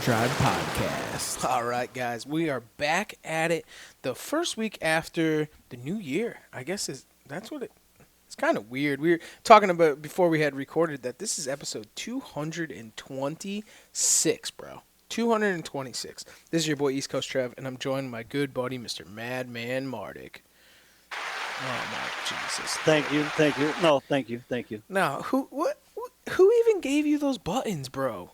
Tribe Podcast. All right, guys, we are back at it. The first week after the new year, I guess that's what it's kind of weird. We were talking about before we had recorded that this is episode 226, bro. 226. This is your boy East Coast Trev, and I'm joined by my good buddy Mr. Madman Mardick. Oh my Jesus! Thank you. No, thank you. Now, who even gave you those buttons, bro?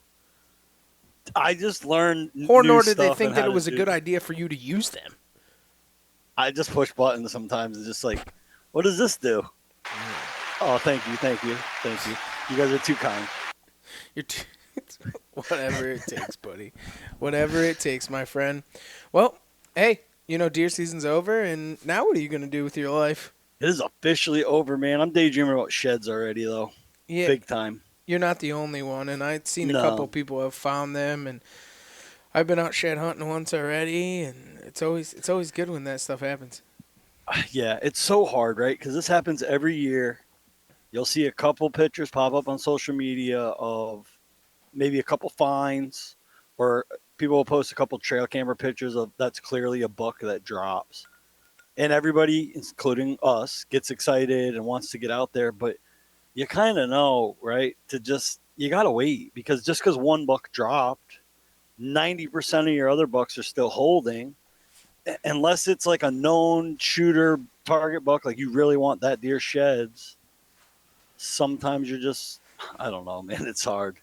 I just learned Or new nor did they stuff think and that how it to was a do- good idea for you to use them. I just push buttons sometimes. It's just like, what does this do? Oh, thank you. You guys are too kind. You're whatever it takes, buddy. Whatever it takes, my friend. Well, hey, deer season's over, and now what are you going to do with your life? It is officially over, man. I'm daydreaming about sheds already, though. Yeah, Big time. you're not the only one, and I've seen a No. couple people have found them, and I've been out shed hunting once already, and it's always good when that stuff happens. Yeah, it's so hard, right? Because this happens every year. You'll see a couple pictures pop up on social media of maybe a couple finds, or people will post a couple trail camera pictures of that's clearly a buck that drops. And everybody, including us, gets excited and wants to get out there, but you kind of know, right? You got to wait because just because one buck dropped, 90% of your other bucks are still holding, unless it's like a known shooter target buck, like you really want that deer sheds. Sometimes you're just, I don't know, man, it's hard.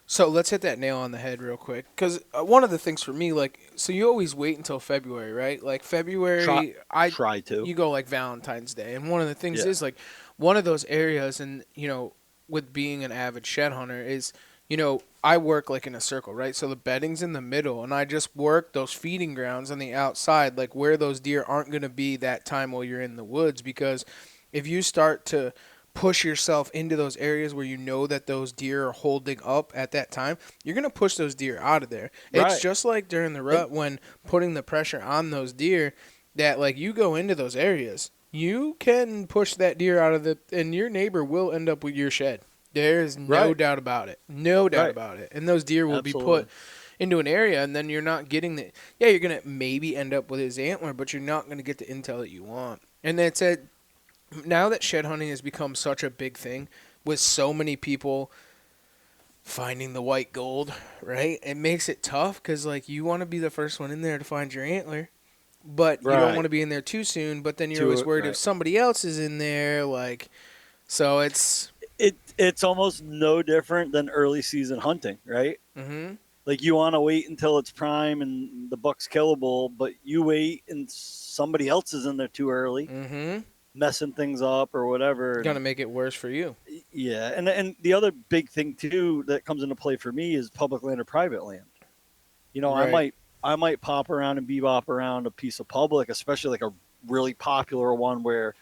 So let's hit that nail on the head real quick, because one of the things for me, so you always wait until February, right? Like February, Try to. you go like Valentine's Day, and one of the things Yeah. is like one of those areas, and with being an avid shed hunter is, I work like in a circle, right? So the bedding's in the middle, and I just work those feeding grounds on the outside, like where those deer aren't going to be that time while you're in the woods, because if you start to push yourself into those areas where you know that those deer are holding up at that time, you're going to push those deer out of there. It's Right. just like during the rut when putting the pressure on those deer that like you go into those areas, you can push that deer out of and your neighbor will end up with your shed. There's no Right. doubt about it. No doubt Right. about it. And those deer will be Absolutely. put into an area, and then you're not getting you're going to maybe end up with his antler, but you're not going to get the intel that you want. And that's it. Now that shed hunting has become such a big thing with so many people finding the white gold, right? It makes it tough because, like, you want to be the first one in there to find your antler, but you don't Right. want to be in there too soon, but then you're Too- always worried right. if somebody else is in there, so it's... It's almost no different than early season hunting, right? Mm-hmm. Like you want to wait until it's prime and the buck's killable, but you wait and somebody else is in there too early, Mm-hmm. messing things up or whatever. Gonna make it worse for you. Yeah, and the other big thing too that comes into play for me is public land or private land. Right. I might pop around and bebop around a piece of public, especially like a really popular one where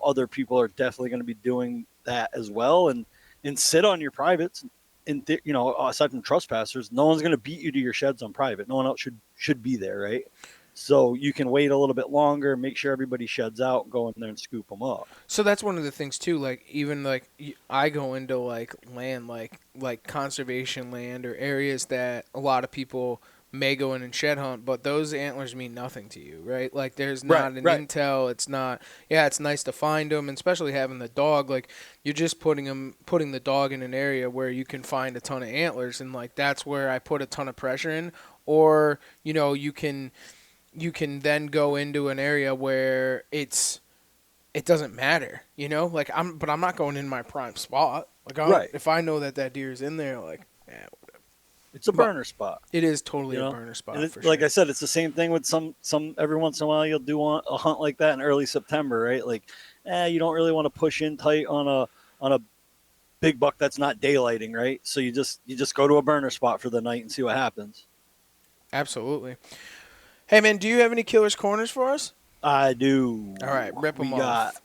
other people are definitely going to be doing that as well, and sit on your privates. And aside from trespassers, no one's going to beat you to your sheds on private. No one else should be there, right? So you can wait a little bit longer, make sure everybody sheds out, go in there and scoop them up. So that's one of the things too. Like even like I go into like land like conservation land or areas that a lot of people may go in and shed hunt, but those antlers mean nothing to you, right? Like there's not an Right. intel. It's not. Yeah, it's nice to find them, and especially having the dog. Like you're just putting the dog in an area where you can find a ton of antlers, and like that's where I put a ton of pressure in. Or you can then go into an area where it doesn't matter, like I'm not going in my prime spot. Like Right. if I know that deer is in there, like yeah, It's a burner spot. it is totally You a know? burner spot And for like sure. I said, it's the same thing with some every once in a while you'll do a hunt like that in early September, right? Like, you don't really want to push in tight on a big buck that's not daylighting, right? So you just go to a burner spot for the night and see what happens. Absolutely. Hey man, do you have any killers corners for us? I do. All right, rip We 'em got off.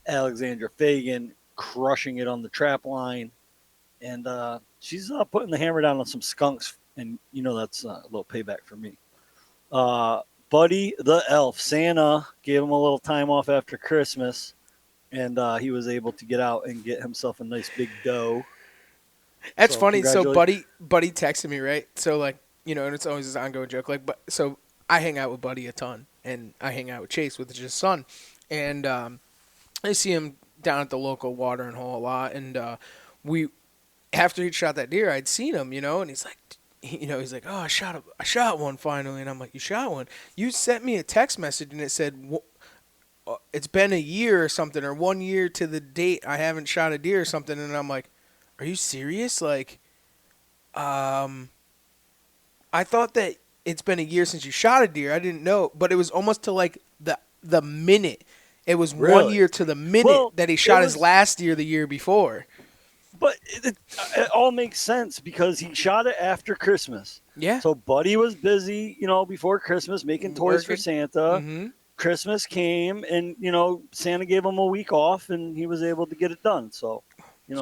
Alexandra Fagan crushing it on the trap line, and she's putting the hammer down on some skunks, and that's a little payback for me. Buddy the Elf, Santa gave him a little time off after Christmas, and he was able to get out and get himself a nice big doe. That's So funny. So congratulations. Buddy texted me, right? So like, and it's always this ongoing joke. Like, but so I hang out with Buddy a ton, and I hang out with Chase, with his son, and I see him down at the local watering hole a lot. And we, after he shot that deer, I'd seen him, and he's like, he's like, oh, I shot one finally, and I'm like, you shot one? You sent me a text message, and it said, it's been a year or something, or 1 year to the date I haven't shot a deer or something, and I'm like, are you serious? Like, I thought that it's been a year since you shot a deer. I didn't know, but it was almost to like the minute. It was one Really? year to the minute Well, that he it shot his was, last deer the year before. but it all makes sense because he shot it after Christmas. Yeah, So Buddy was busy, before Christmas making toys for working. Santa. Mm-hmm. Christmas came, and Santa gave him a week off, and he was able to get it done. So, It's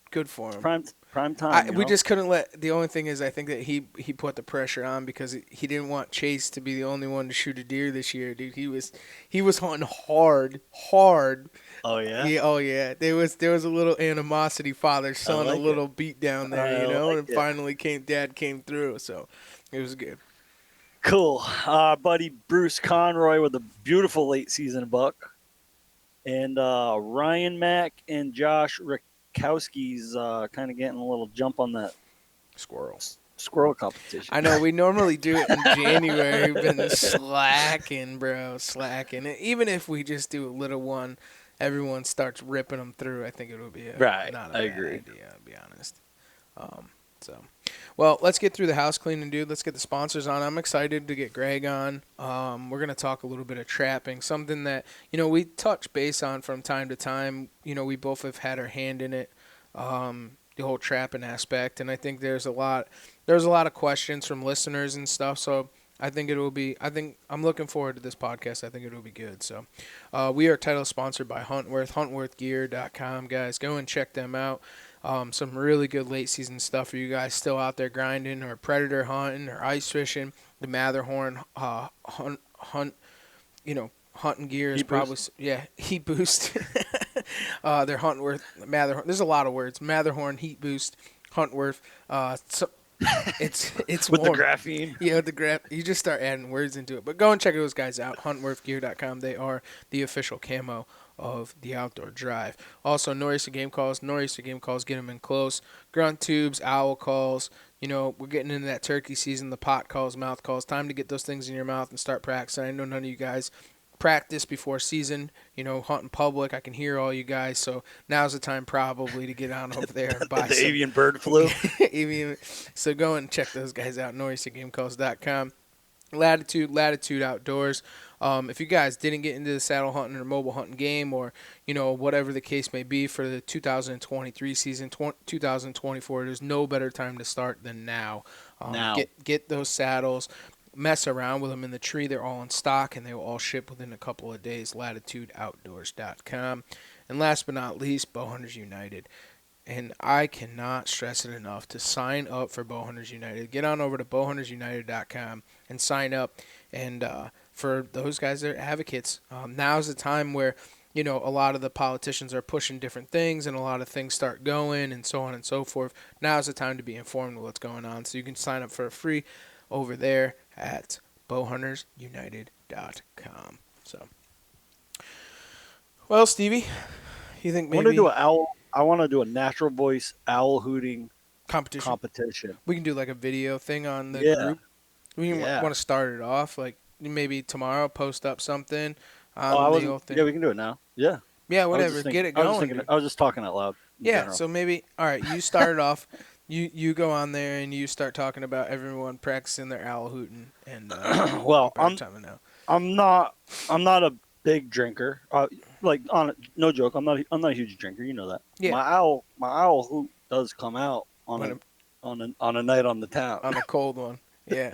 good for it's him. prime time. We just couldn't let. The only thing is, I think that he put the pressure on because he didn't want Chase to be the only one to shoot a deer this year, dude. He was hunting hard. Oh yeah. Yeah, oh yeah. There was a little animosity, father son, like a little beat down there, I like and it. finally Dad came through, so it was good. Cool. Buddy Bruce Conroy with a beautiful late season buck, and Ryan Mack and Josh Rakowski's kind of getting a little jump on that Squirrel. squirrel competition. I know we normally do it in January. We've been slacking, bro, slacking. Even if we just do a little one, everyone starts ripping them through. I think it would be Right, not a I bad agree. idea, to be honest. Well, let's get through the house cleaning, dude. Let's get the sponsors on. I'm excited to get Greg on. We're gonna talk a little bit of trapping, something that we touch base on from time to time. We both have had our hand in it. The whole trapping aspect, and I think there's a lot of questions from listeners and stuff. So I think I'm looking forward to this podcast. I think it'll be good. So we are title sponsored by Huntworth, huntworthgear.com, guys. Go and check them out. Some really good late season stuff for you guys still out there grinding or predator hunting or ice fishing. The Matterhorn hunting gear is heat boost. They're Huntworth, Matterhorn. There's a lot of words. Matterhorn, heat boost, Huntworth. It's with warm. the graphene. Yeah, with the graph. You just start adding words into it. But go and check those guys out. HuntworthGear.com. They are the official camo of the Outdoor Drive. Also, Nor'easter Game Calls. Nor'easter Game Calls. Get them in close. Grunt tubes, owl calls. We're getting into that turkey season. The pot calls, mouth calls. Time to get those things in your mouth and start practicing. I know none of you guys practice before season, hunting public. I can hear all you guys, so now's the time probably to get on over there and buy the some avian bird flu. So go and check those guys out, nor'eastergamecalls.com. Latitude Outdoors. If you guys didn't get into the saddle hunting or mobile hunting game, or whatever the case may be for the 2023 season, 2024, there's no better time to start than now. Get those saddles. Mess around with them in the tree. They're all in stock, and they will all ship within a couple of days. LatitudeOutdoors.com. And last but not least, Bowhunters United. And I cannot stress it enough to sign up for Bowhunters United. Get on over to bowhuntersunited.com and sign up. And for those guys that are advocates, now's the time where a lot of the politicians are pushing different things, and a lot of things start going, and so on and so forth. Now's the time to be informed of what's going on. So you can sign up for a free over there at bowhuntersunited.com. So, well, Stevie, you think maybe I want to do a natural voice owl hooting competition? We can do like a video thing on the group. We want to start it off, like maybe tomorrow. Post up something on the whole thing. Yeah, we can do it now. Yeah. Yeah, whatever. Get it going. I was just talking out loud. Yeah. So maybe. All right. You start it off. You go on there and you start talking about everyone practicing their owl hooting and well, I'm not a big drinker. No joke, I'm not a huge drinker. You know that. Yeah. My owl hoot does come out on a night on the town. On a cold one. Yeah.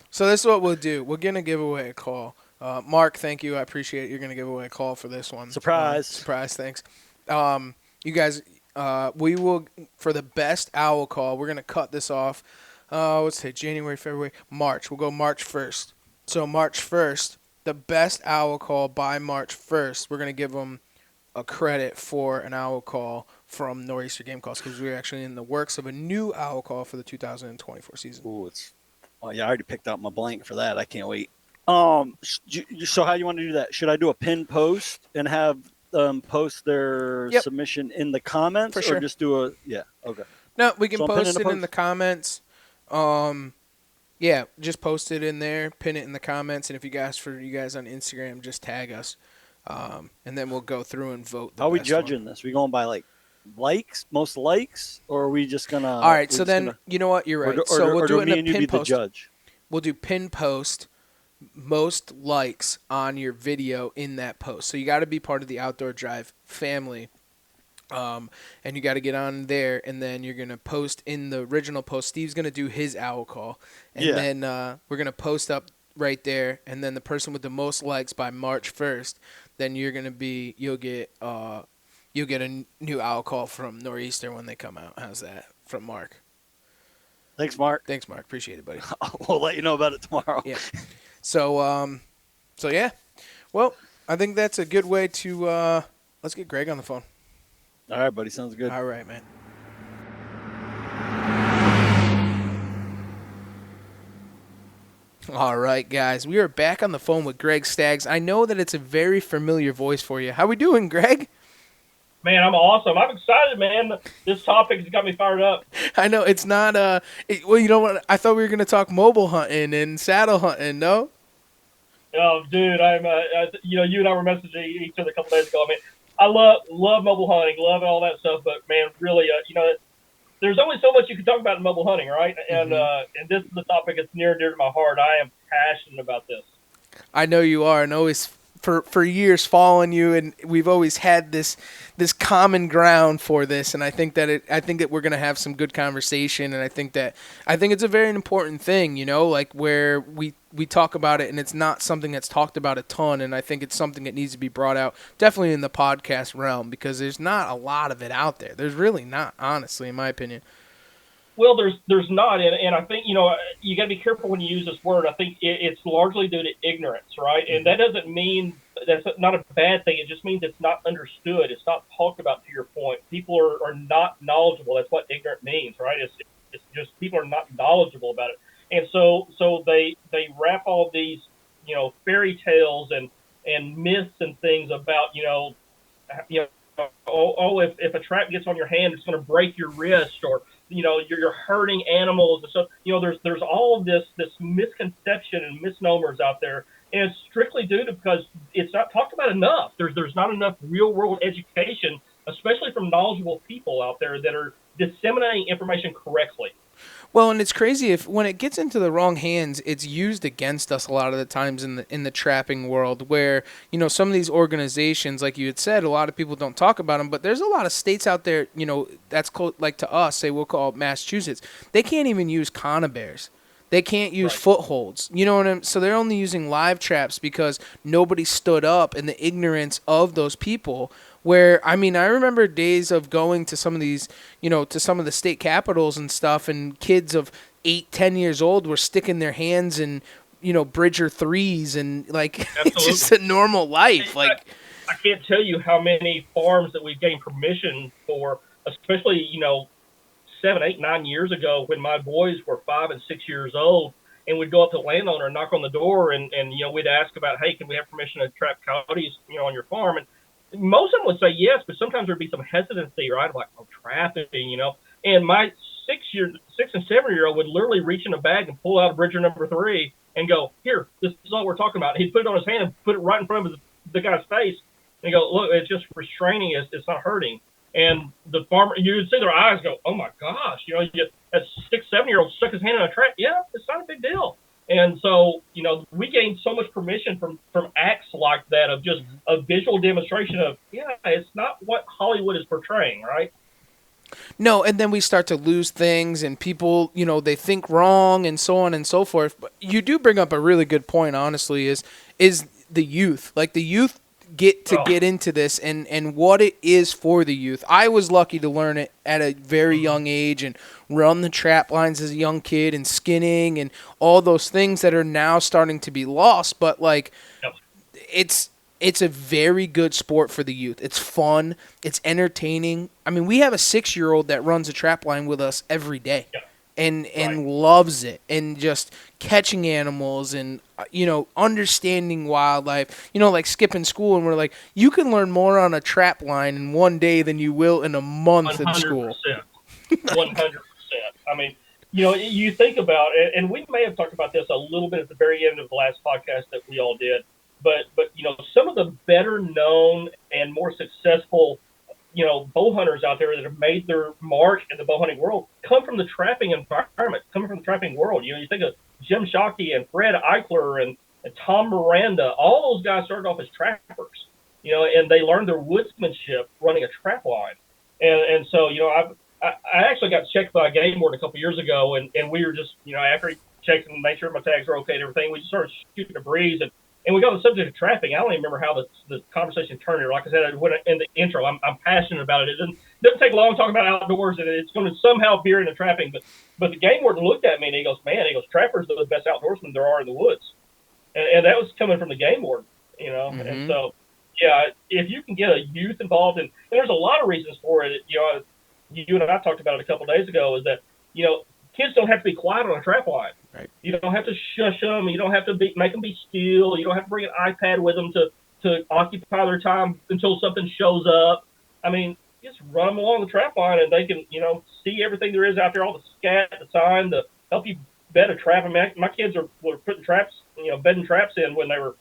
So this is what we'll do. We're gonna give away a call. Mark, thank you. I appreciate it. You're gonna give away a call for this one. Surprise. Surprise. Thanks. You guys. We will, for the best owl call, we're going to cut this off, let's say January, February, March. We'll go March 1st. So March 1st, the best owl call by March 1st, we're going to give them a credit for an owl call from Nor'easter Game Calls because we're actually in the works of a new owl call for the 2024 season. Ooh, I already picked out my blank for that. I can't wait. So how you want to do that? Should I do a pin post and have post their Yep. submission in the comments, For sure. or just do a okay? No, we can So I'm post pinning it in the comments. Yeah, just post it in there, pin it in the comments, and if you guys on Instagram, just tag us, and then we'll go through and vote. How are we judging this? We going by like most likes, or are we just gonna? All right, so then you know what? You're right. So we'll do it in a pin post. The judge. We'll do pin post, most likes on your video in that post. So you got to be part of the Outdoor Drive family. And you got to get on there, and then you're going to post in the original post. Steve's going to do his owl call, and then we're going to post up right there, and then the person with the most likes by March 1st, then you'll get a new owl call from Nor'easter when they come out. How's that? From Mark. Thanks, Mark. Appreciate it, buddy. We'll let you know about it tomorrow. Yeah. So yeah. Well, I think that's a good way to let's get Greg on the phone. All right, buddy. Sounds good. All right, man. All right, guys. We are back on the phone with Greg Staggs. I know that it's a very familiar voice for you. How we doing, Greg? Man, I'm awesome. I'm excited, man. This topic has got me fired up. I know it's not well, you know what? I thought we were going to talk mobile hunting and saddle hunting, no? Oh, dude, you and I were messaging each other a couple days ago. I mean, I love mobile hunting, love all that stuff, but man, really, there's only so much you can talk about in mobile hunting, right? And and this is the topic that's near and dear to my heart. I am passionate about this. I know you are, and always for years following you, and we've always had this common ground for this, and I think that we're gonna have some good conversation, and I think it's a very important thing, like where we talk about it, and it's not something that's talked about a ton, and I think it's something that needs to be brought out, definitely in the podcast realm, because there's not a lot of it out there. There's really not, honestly, in my opinion. Well, there's not, and I think you got to be careful when you use this word. I think it's largely due to ignorance, right? And that doesn't mean that's not a bad thing. It just means it's not understood. It's not talked about. To your point, people are not knowledgeable. That's what ignorant means, right? It's just people are not knowledgeable about it, and so they wrap all these fairy tales and myths and things about if a trap gets on your hand, it's going to break your wrist, or you're hurting animals and stuff. There's all of this misconception and misnomers out there, and it's strictly due to because it's not talked about enough. There's not enough real world education, especially from knowledgeable people out there that are disseminating information correctly. Well, and it's crazy when it gets into the wrong hands, it's used against us a lot of the times in the trapping world, where some of these organizations, like you had said, a lot of people don't talk about them, but there's a lot of states out there, that's called, like to us, say we'll call it Massachusetts. They can't even use conibears. They can't use footholds. You know what I'm? So they're only using live traps because nobody stood up in the ignorance of those people. Where, I mean, I remember days of going to some of these, to some of the state capitals and stuff, and kids of 8, 10 years old were sticking their hands in, Bridger 3s, and, like, it's just a normal life. Like, I can't tell you how many farms that we've gained permission for, especially, 7, 8, 9 years ago when my boys were 5 and 6 years old, and we'd go up to a landowner and knock on the door, and we'd ask about, hey, can we have permission to trap coyotes, on your farm? And most of them would say yes, but sometimes there'd be some hesitancy, right? I'm like, trapping, And my 6 and 7 year old would literally reach in a bag and pull out a Bridger number 3 and go, here, this is all we're talking about. He'd put it on his hand and put it right in front of the guy's face and go, look, it's just restraining. It's not hurting. And the farmer, you would see their eyes go, oh my gosh, that 6, 7 year old stuck his hand in a trap. Yeah, it's not a big deal. And so, we gained so much permission from acts like that of just a visual demonstration of, it's not what Hollywood is portraying, right? No, and then we start to lose things, and people, they think wrong, and so on and so forth. But you do bring up a really good point, honestly, is the youth. Like, the youth get into this and what it is for the youth. I was lucky to learn it at a very young age and run the trap lines as a young kid and skinning and all those things that are now starting to be lost. But, like, it's it's a very good sport for the youth. It's fun. It's entertaining. I mean, we have a 6-year-old that runs a trap line with us every day, Yeah. and loves it, and just catching animals and understanding wildlife. Like skipping school, and we're like, you can learn more on a trap line in one day than you will in a month in school. 100%. I mean, you think about it, and we may have talked about this a little bit at the very end of the last podcast that we all did, but some of the better known and more successful, bow hunters out there that have made their mark in the bow hunting world come from the trapping environment, coming from the trapping world. You think of Jim Shockey and Fred Eichler and Tom Miranda. All those guys started off as trappers, and they learned their woodsmanship running a trap line. And so, I actually got checked by a game warden a couple years ago, and we were just, after he checked and made sure my tags were okay and everything, we just started shooting a breeze, and we got on the subject of trapping. I don't even remember how the conversation turned. Like I said, in the intro, I'm passionate about it. It doesn't take long talking about outdoors, and it's going to somehow veer into trapping. But the game warden looked at me, and he goes, trappers are the best outdoorsmen there are in the woods. And that was coming from the game warden, Mm-hmm. And so, yeah, if you can get a youth involved, and there's a lot of reasons for it, you and I talked about it a couple of days ago, is that, kids don't have to be quiet on a trap line. Right. You don't have to shush them. You don't have to make them be still. You don't have to bring an iPad with them to occupy their time until something shows up. I mean, just run them along the trap line, and they can, see everything there is out there, all the scat, the sign, to help you bed a trap. I mean, my kids were putting traps, bedding traps in when they were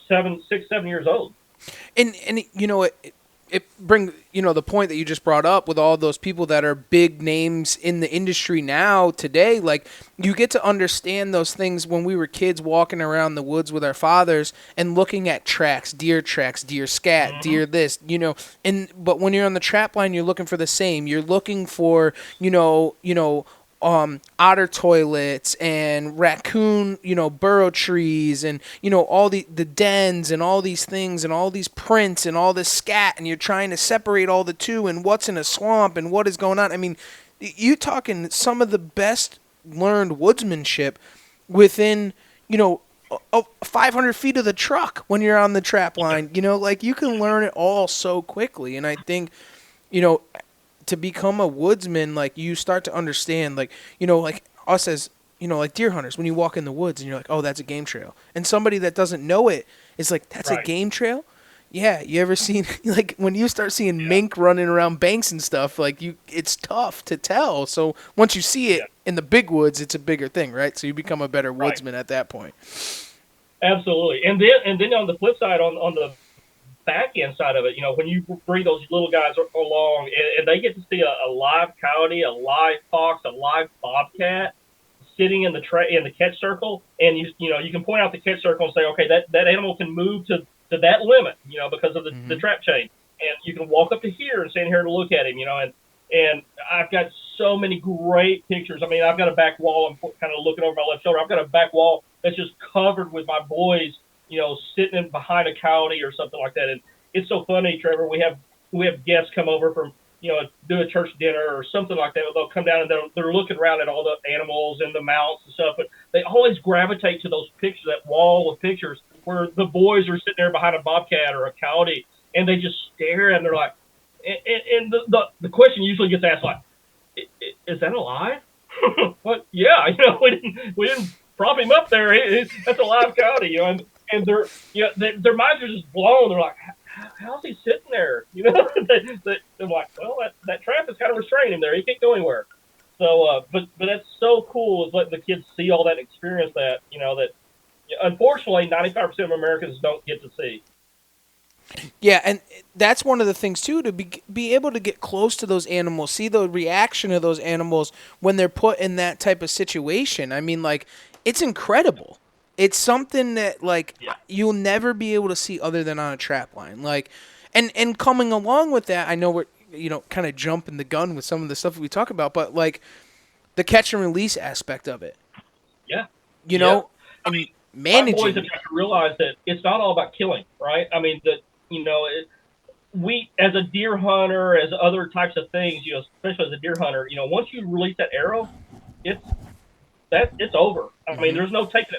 7 years old. And it brings, the point that you just brought up with all those people that are big names in the industry now today, like, you get to understand those things when we were kids walking around the woods with our fathers and looking at tracks, deer scat, Mm-hmm. deer this, but when you're on the trap line, you're looking for the same. You're looking for, otter toilets and raccoon, burrow trees, and all the dens and all these things and all these prints and all this scat, and you're trying to separate all the two and what's in a swamp and what is going on. I mean, you talking some of the best learned woodsmanship within 500 feet of the truck when you're on the trap line. Like, you can learn it all so quickly, and I think to become a woodsman, like, you start to understand, like, like us as, like deer hunters, when you walk in the woods and you're like, oh, that's a game trail. And somebody that doesn't know it is like, that's a game trail? Yeah. You ever seen, like, when you start seeing mink running around banks and stuff, like, it's tough to tell. So once you see it in the big woods, it's a bigger thing, right? So you become a better woodsman at that point. Absolutely. And then on the flip side, on the back end side of it, when you bring those little guys along and they get to see a live coyote, a live fox, a live bobcat sitting in the catch circle, and you can point out the catch circle and say, okay, that animal can move to that limit, because of the trap chain, and you can walk up to here and stand here and look at him, and I've got so many great pictures. I mean, I've got a back wall. I'm kind of looking over my left shoulder. I've got a back wall that's just covered with my boys, sitting in behind a coyote or something like that. And it's so funny, Trevor. We have guests come over from, do a church dinner or something like that. They'll come down and they're looking around at all the animals and the mounts and stuff, but they always gravitate to those pictures, that wall of pictures where the boys are sitting there behind a bobcat or a coyote, and they just stare and they're like, and the question usually gets asked, like, is that alive? Well, yeah, we didn't prop him up there. That's a live coyote, and their minds are just blown. They're like, how's he sitting there? They're like, well, that trap is kind of restraining him there. He can't go anywhere. So, but that's so cool, is letting the kids see all that and experience that, that unfortunately 95% of Americans don't get to see. Yeah, and that's one of the things, too, to be able to get close to those animals, see the reaction of those animals when they're put in that type of situation. I mean, like, it's incredible. It's something that, like, you'll never be able to see other than on a trap line. Like, and coming along with that, I know we're, kind of jumping the gun with some of the stuff we talk about, but, like, the catch and release aspect of it. Yeah. I mean, managing. My boys have got to realize that it's not all about killing, right? I mean, that, we, as a deer hunter, as other types of things, especially as a deer hunter, once you release that arrow, it's over. I mean, there's no takes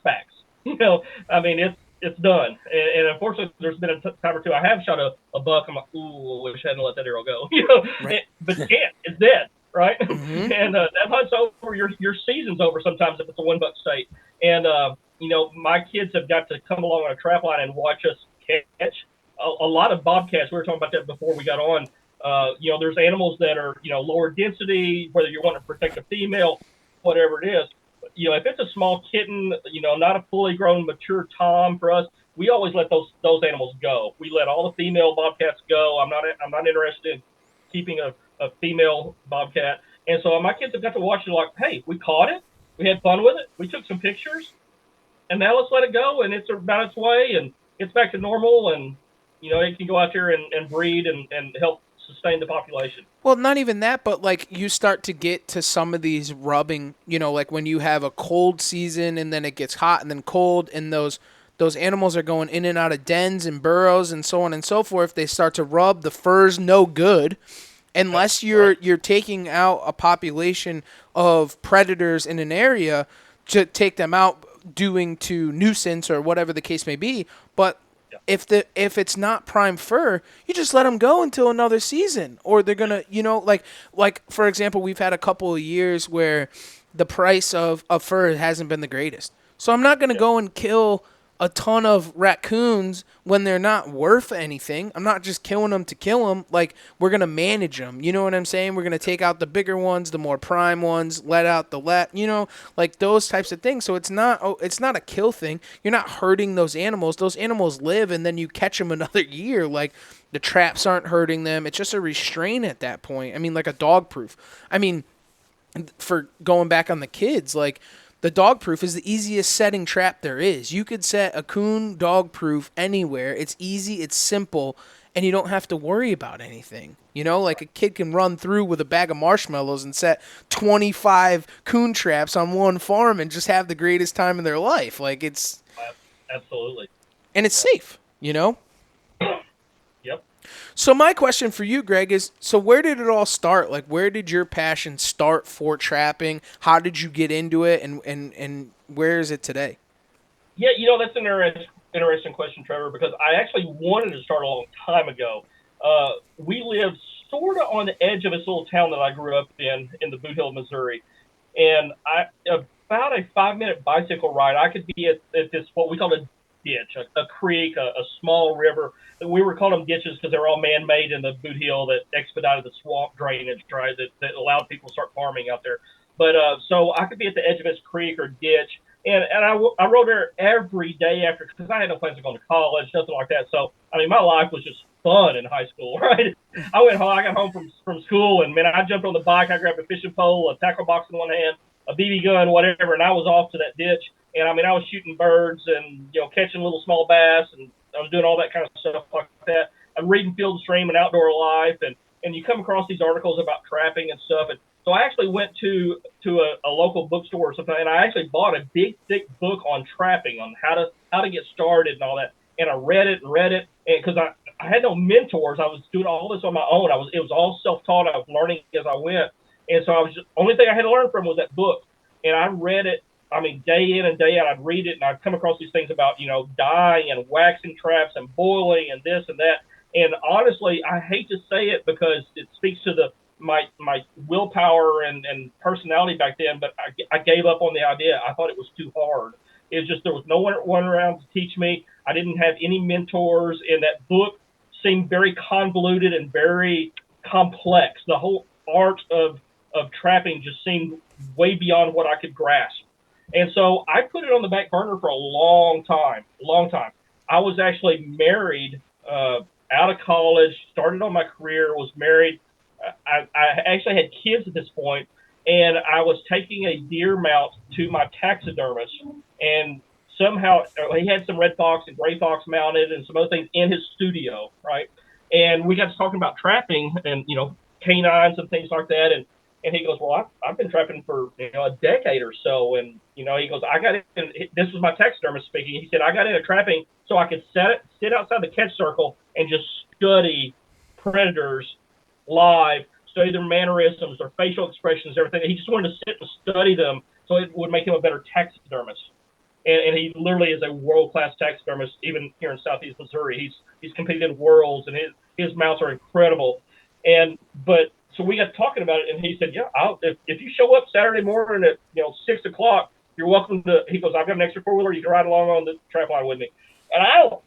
backs. I mean, it's done. And unfortunately, there's been a time or two I have shot a buck. I'm like, ooh, I wish I hadn't let that arrow go. Right. But you can't. It's dead, right? Mm-hmm. And that hunt's over. Your season's over sometimes if it's a 1 buck state. And my kids have got to come along on a trap line and watch us catch a lot of bobcats. We were talking about that before we got on. There's animals that are lower density, whether you want to protect a female, whatever it is. If it's a small kitten, not a fully grown mature tom for us, we always let those animals go. We let all the female bobcats go. I'm not interested in keeping a female bobcat. And so my kids have got to watch it like, hey, we caught it, we had fun with it, we took some pictures, and now let's let it go, and it's about its way, and it's back to normal, and it can go out there and breed and help sustain the population. Well, not even that, but like you start to get to some of these rubbing, like when you have a cold season and then it gets hot and then cold, and those animals are going in and out of dens and burrows and so on and so forth. They start to rub. The fur's no good unless you're taking out a population of predators in an area to take them out, doing to nuisance or whatever the case may be. But if it's not prime fur, you just let them go until another season, or they're gonna, like for example, we've had a couple of years where the price of fur hasn't been the greatest. So I'm not gonna go and kill a ton of raccoons when they're not worth anything. I'm not just killing them to kill them. Like, we're going to manage them. You know what I'm saying? We're going to take out the bigger ones, the more prime ones, let out the like those types of things. So it's not a kill thing. You're not hurting those animals. Those animals live, and then you catch them another year. Like, the traps aren't hurting them. It's just a restraint at that point. I mean, like a dog proof. I mean, for going back on the kids, like, the dog proof is the easiest setting trap there is. You could set a coon dog proof anywhere. It's easy, it's simple, and you don't have to worry about anything. Like a kid can run through with a bag of marshmallows and set 25 coon traps on one farm and just have the greatest time of their life. Like, it's... Absolutely. And it's safe, Yep. So my question for you, Greg, is, so where did it all start? Like, where did your passion start for trapping? How did you get into it, and where is it today? Yeah, that's an interesting question, Trevor, because I actually wanted to start a long time ago. We lived sort of on the edge of this little town that I grew up in the Boot Hill, Missouri. And about a 5-minute bicycle ride, I could be at this, what we call a ditch, a creek, a small river. We were calling them ditches because they were all man-made in the Boot Hill that expedited the swamp drainage, right, that allowed people to start farming out there. But so I could be at the edge of this creek or ditch, and I rode there every day after, because I had no plans of going to college, nothing like that. So, I mean, my life was just fun in high school, right? I got home from school, and, man, I jumped on the bike, I grabbed a fishing pole, a tackle box in one hand, a BB gun, whatever, and I was off to that ditch. And, I mean, I was shooting birds and, catching little small bass, and I was doing all that kind of stuff like that. I'm reading Field and Stream and Outdoor Life, and you come across these articles about trapping and stuff. And so I actually went to a local bookstore or something, and I actually bought a big, thick book on trapping, on how to get started and all that. And I read it, and because I had no mentors. I was doing all this on my own. It was all self-taught. I was learning as I went. And so only thing I had to learn from was that book. And I read it, I mean, day in and day out. I'd read it, and I'd come across these things about, dyeing and waxing traps and boiling and this and that. And honestly, I hate to say it because it speaks to my willpower and personality back then, but I gave up on the idea. I thought it was too hard. It's just there was no one around to teach me. I didn't have any mentors, and that book seemed very convoluted and very complex. The whole art of trapping just seemed way beyond what I could grasp. And so I put it on the back burner for a long time. I was actually married out of college, started on my career, was married. I actually had kids at this point, and I was taking a deer mount to my taxidermist, and somehow he had some red fox and gray fox mounted and some other things in his studio, right? And we got to talking about trapping and, canines and things like that. And he goes, well, I've been trapping for, a decade or so. And, he goes, I got in, this was my taxidermist speaking. He said, I got into trapping so I could sit outside the catch circle and just study predators live, study their mannerisms, their facial expressions, everything. He just wanted to sit and study them so it would make him a better taxidermist. and he literally is a world-class taxidermist, even here in Southeast Missouri. He's competed in worlds, and his mounts are incredible. So we got talking about it, and he said, yeah, if you show up Saturday morning at 6 o'clock, you're welcome to. He goes, I've got an extra four-wheeler. You can ride along on the trapline with me. And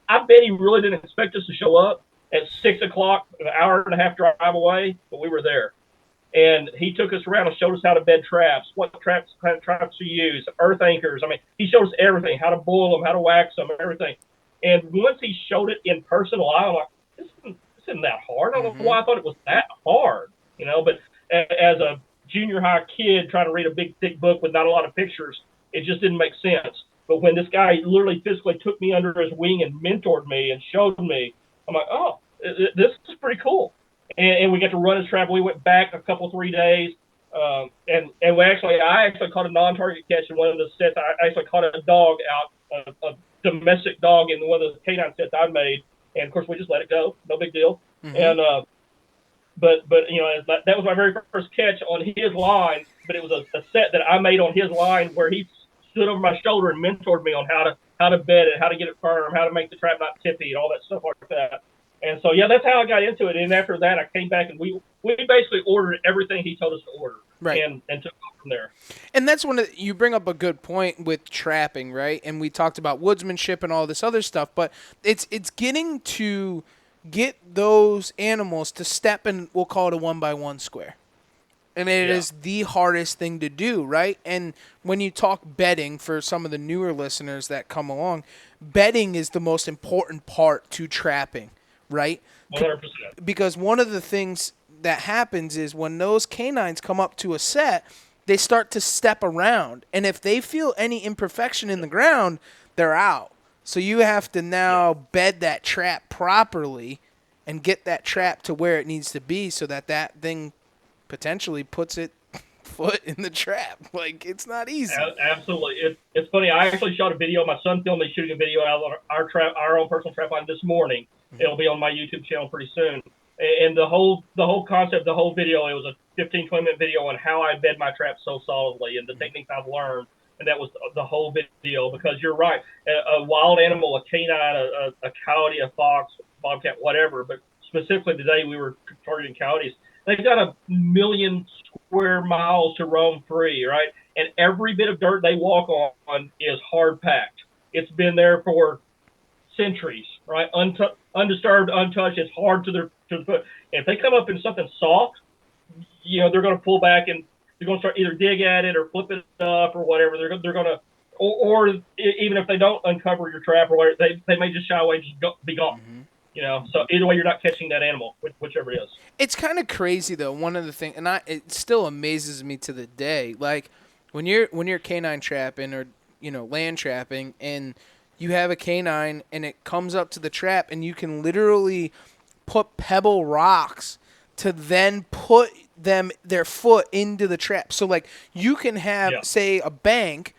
I bet he really didn't expect us to show up at 6 o'clock, an hour and a half drive away, but we were there. And he took us around and showed us how to bed traps, what kind of traps to use, earth anchors. I mean, he showed us everything, how to boil them, how to wax them, everything. And once he showed it in person, I'm like, this isn't that hard. I don't know why I thought it was that hard, But as a junior high kid trying to read a big, thick book with not a lot of pictures, it just didn't make sense. But when this guy literally physically took me under his wing and mentored me and showed me, I'm like, oh, this is pretty cool. And we got to run his trap. We went back 3 days, and I actually caught a non-target catch in one of the sets. I actually caught a dog out, a domestic dog in one of the canine sets I made, and of course we just let it go, no big deal. And but that was my very first catch on his line. But it was a set that I made on his line where he stood over my shoulder and mentored me on how to bed it, how to get it firm, how to make the trap not tippy, and all that stuff like that. And so, yeah, that's how I got into it. And after that, I came back and we basically ordered everything he told us to order, right? And took off from there. And that's you bring up a good point with trapping, right? And we talked about woodsmanship and all this other stuff, but it's getting to get those animals to step in, we'll call it a 1x1 square. And it is the hardest thing to do, right? And when you talk bedding, for some of the newer listeners that come along, bedding is the most important part to trapping. Right? 100%. Because one of the things that happens is when those canines come up to a set, they start to step around. And if they feel any imperfection in the ground, they're out. So you have to now bed that trap properly and get that trap to where it needs to be so that thing potentially puts its foot in the trap. Like, it's not easy. Absolutely. It's funny. I actually shot a video. My son filmed me shooting a video out of our own personal trap line this morning. It'll be on my YouTube channel pretty soon. And the whole concept, the whole video, it was a 15, 20-minute video on how I bed my trap so solidly and the techniques I've learned. And that was the whole video, because you're right. A wild animal, a canine, a coyote, a fox, bobcat, whatever, but specifically today we were targeting coyotes. They've got 1 million square miles to roam free, right? And every bit of dirt they walk on is hard packed. It's been there for centuries, right? Undisturbed, untouched. It's hard to the foot. And if they come up in something soft, they're going to pull back and they're going to start either dig at it or flip it up or whatever. They're going to, or even if they don't uncover your trap or whatever, they may just shy away and just be gone. So either way, you're not catching that animal, whichever it is. It's kind of crazy though. One of the things, and it still amazes me to the day, like when you're canine trapping or land trapping, and you have a canine and it comes up to the trap, and you can literally put pebble rocks to then put their foot into the trap. So like you can have say a bank,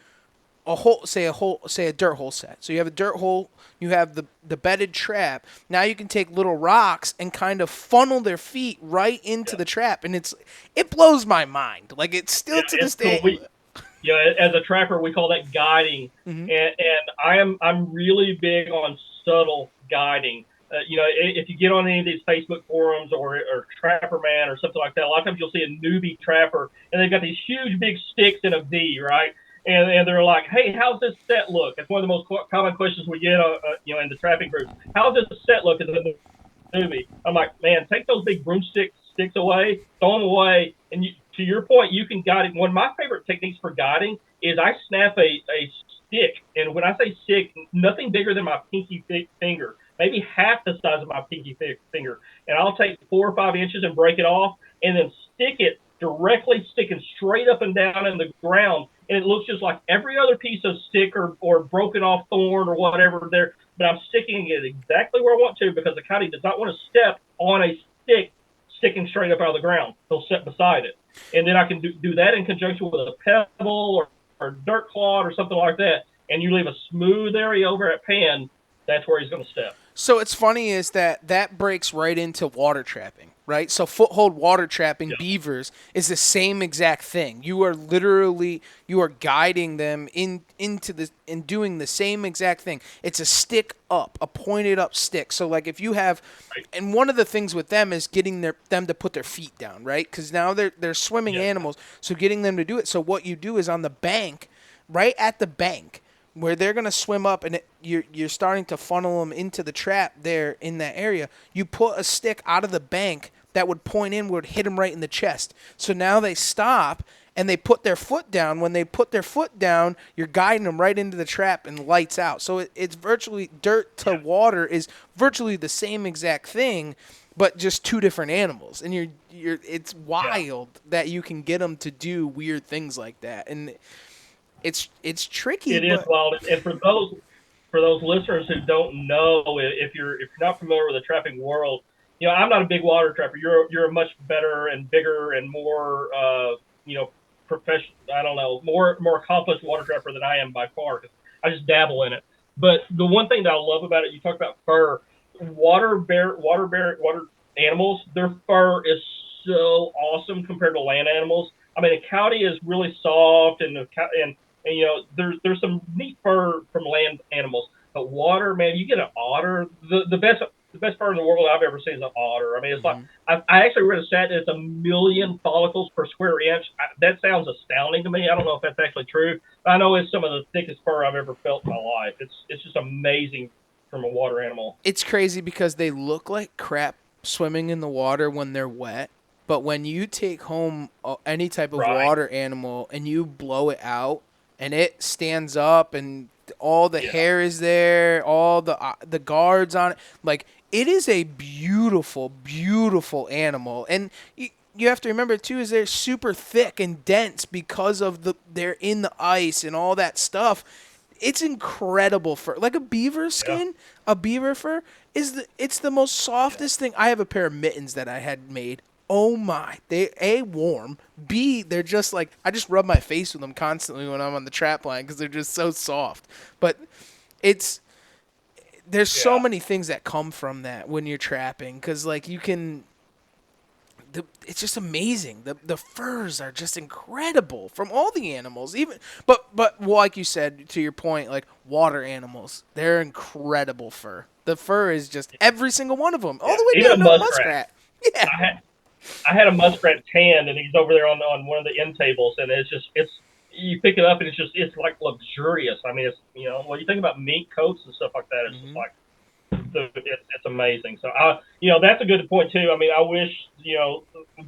say a dirt hole set. So you have a dirt hole, you have the bedded trap. Now you can take little rocks and kind of funnel their feet right into the trap, and it blows my mind. Like it's still to this day. Cool. As a trapper, we call that guiding, and I'm really big on subtle guiding. If you get on any of these Facebook forums or Trapper Man or something like that, a lot of times you'll see a newbie trapper, and they've got these huge big sticks in a V, right? And they're like, hey, how's this set look? It's one of the most common questions we get, in the trapping group. How's this set look as a newbie? I'm like, man, take those big broomsticks away, throw them away, and to your point, you can guide it. One of my favorite techniques for guiding is I snap a stick, and when I say stick, nothing bigger than my pinky finger, maybe half the size of my pinky finger, and I'll take 4 or 5 inches and break it off, and then stick it directly, sticking straight up and down in the ground, and it looks just like every other piece of stick or broken off thorn or whatever there, but I'm sticking it exactly where I want to, because the coyote does not want to step on a stick sticking straight up out of the ground. He'll sit beside it. And then I can do that in conjunction with a pebble or dirt clod or something like that, and you leave a smooth area over at pan, that's where he's going to step. So it's funny is that breaks right into water trapping, right? So foothold water trapping Yeah. beavers is the same exact thing. You are guiding them into the and doing the same exact thing. It's a stick up, a pointed up stick. So like if you have, Right. and one of the things with them is getting them to put their feet down, right? Because now they're swimming Yeah. animals, so getting them to do it. So what you do is on the bank, right at the bank, where they're going to swim up and you're starting to funnel them into the trap there in that area, you put a stick out of the bank that would point inward, hit them right in the chest. So now they stop and they put their foot down. When they put their foot down, you're guiding them right into the trap and lights out. So it's virtually dirt to water is virtually the same exact thing, but just two different animals. And it's wild that you can get them to do weird things like that. And it's tricky, It is but wild. And for those listeners who don't know, if you're not familiar with the trapping world, I'm not a big water trapper. You're a much better and bigger and more professional. I don't know, more accomplished water trapper than I am by far, because I just dabble in it. But the one thing that I love about it, you talk about fur, water animals, their fur is so awesome compared to land animals. I mean, a coyote is really soft, and there's some neat fur from land animals, but water, man, you get an otter. The best fur in the world I've ever seen is an otter. I mean, it's like I actually read a stat that it's 1 million follicles per square inch. That sounds astounding to me. I don't know if that's actually true. I know it's some of the thickest fur I've ever felt in my life. It's just amazing from a water animal. it's crazy because they look like crap swimming in the water when they're wet. But when you take home any type of Right. water animal and you blow it out and it stands up and all the hair is there, all the guards on it, like it is a beautiful, beautiful animal. And you have to remember too is they're super thick and dense because of they're in the ice and all that stuff. It's incredible fur. Like a beaver skin, a beaver fur it's the most softest thing. I have a pair of mittens that I had made. Oh my, they A, warm, B, they're just like, I just rub my face with them constantly when I'm on the trap line because they're just so soft. But there's so many things that come from that when you're trapping, because like it's just amazing. The furs are just incredible from all the animals, even but like you said, to your point, like water animals, they're incredible fur. The fur is just every single one of them, all the way Even down a to a muskrat. Yeah. I had a muskrat tan, and he's over there on one of the end tables, and it's you pick it up, and it's like luxurious. I mean, it's when you think about mink coats and stuff like that, it's just like it's amazing. So that's a good point too. I mean, I wish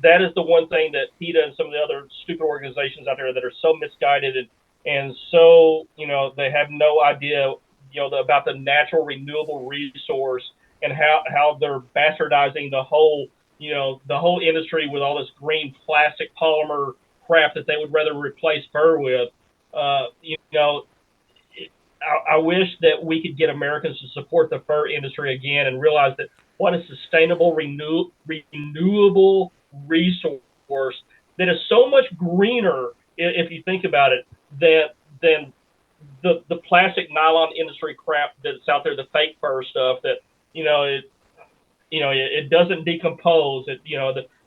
that is the one thing that PETA and some of the other stupid organizations out there that are so misguided and so they have no idea about the natural renewable resource, and how they're bastardizing the whole industry with all this green plastic polymer crap that they would rather replace fur with. I wish that we could get Americans to support the fur industry again and realize that what a sustainable, renewable resource that is so much greener, if you think about it, than the plastic nylon industry crap that's out there, the fake fur stuff that it doesn't decompose.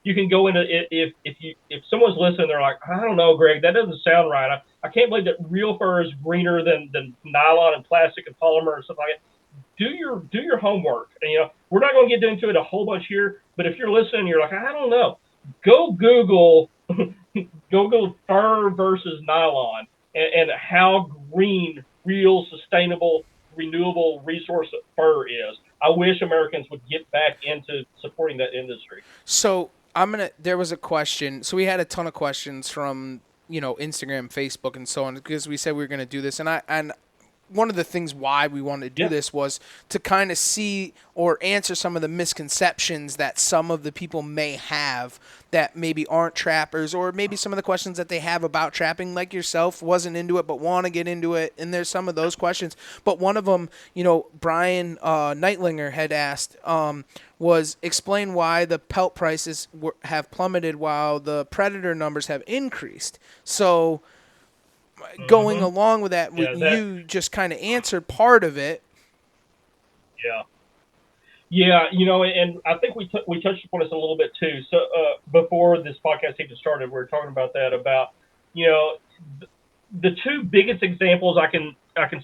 You can go into it if someone's listening, they're like, I don't know, Greg, that doesn't sound right. I can't believe that real fur is greener than nylon and plastic and polymer and stuff like that. Do your homework. And, we're not going to get into it a whole bunch here, but if you're listening, you're like, I don't know, go Google fur versus nylon and how green, real, sustainable, renewable resource fur is. I wish Americans would get back into supporting that industry. So there was a question. So we had a ton of questions from, Instagram, Facebook, and so on, because we said we were going to do this. And one of the things why we wanted to do this was to kind of see or answer some of the misconceptions that some of the people may have that maybe aren't trappers, or maybe some of the questions that they have about trapping, like yourself, wasn't into it but want to get into it. And there's some of those questions. But one of them, Brian Neitlinger had asked was explain why the pelt prices have plummeted while the predator numbers have increased. So going along with that, you just kind of answered part of it. Yeah. Yeah, and I think we touched upon this a little bit too. So before this podcast even started, we were talking about that about you know the two biggest examples I can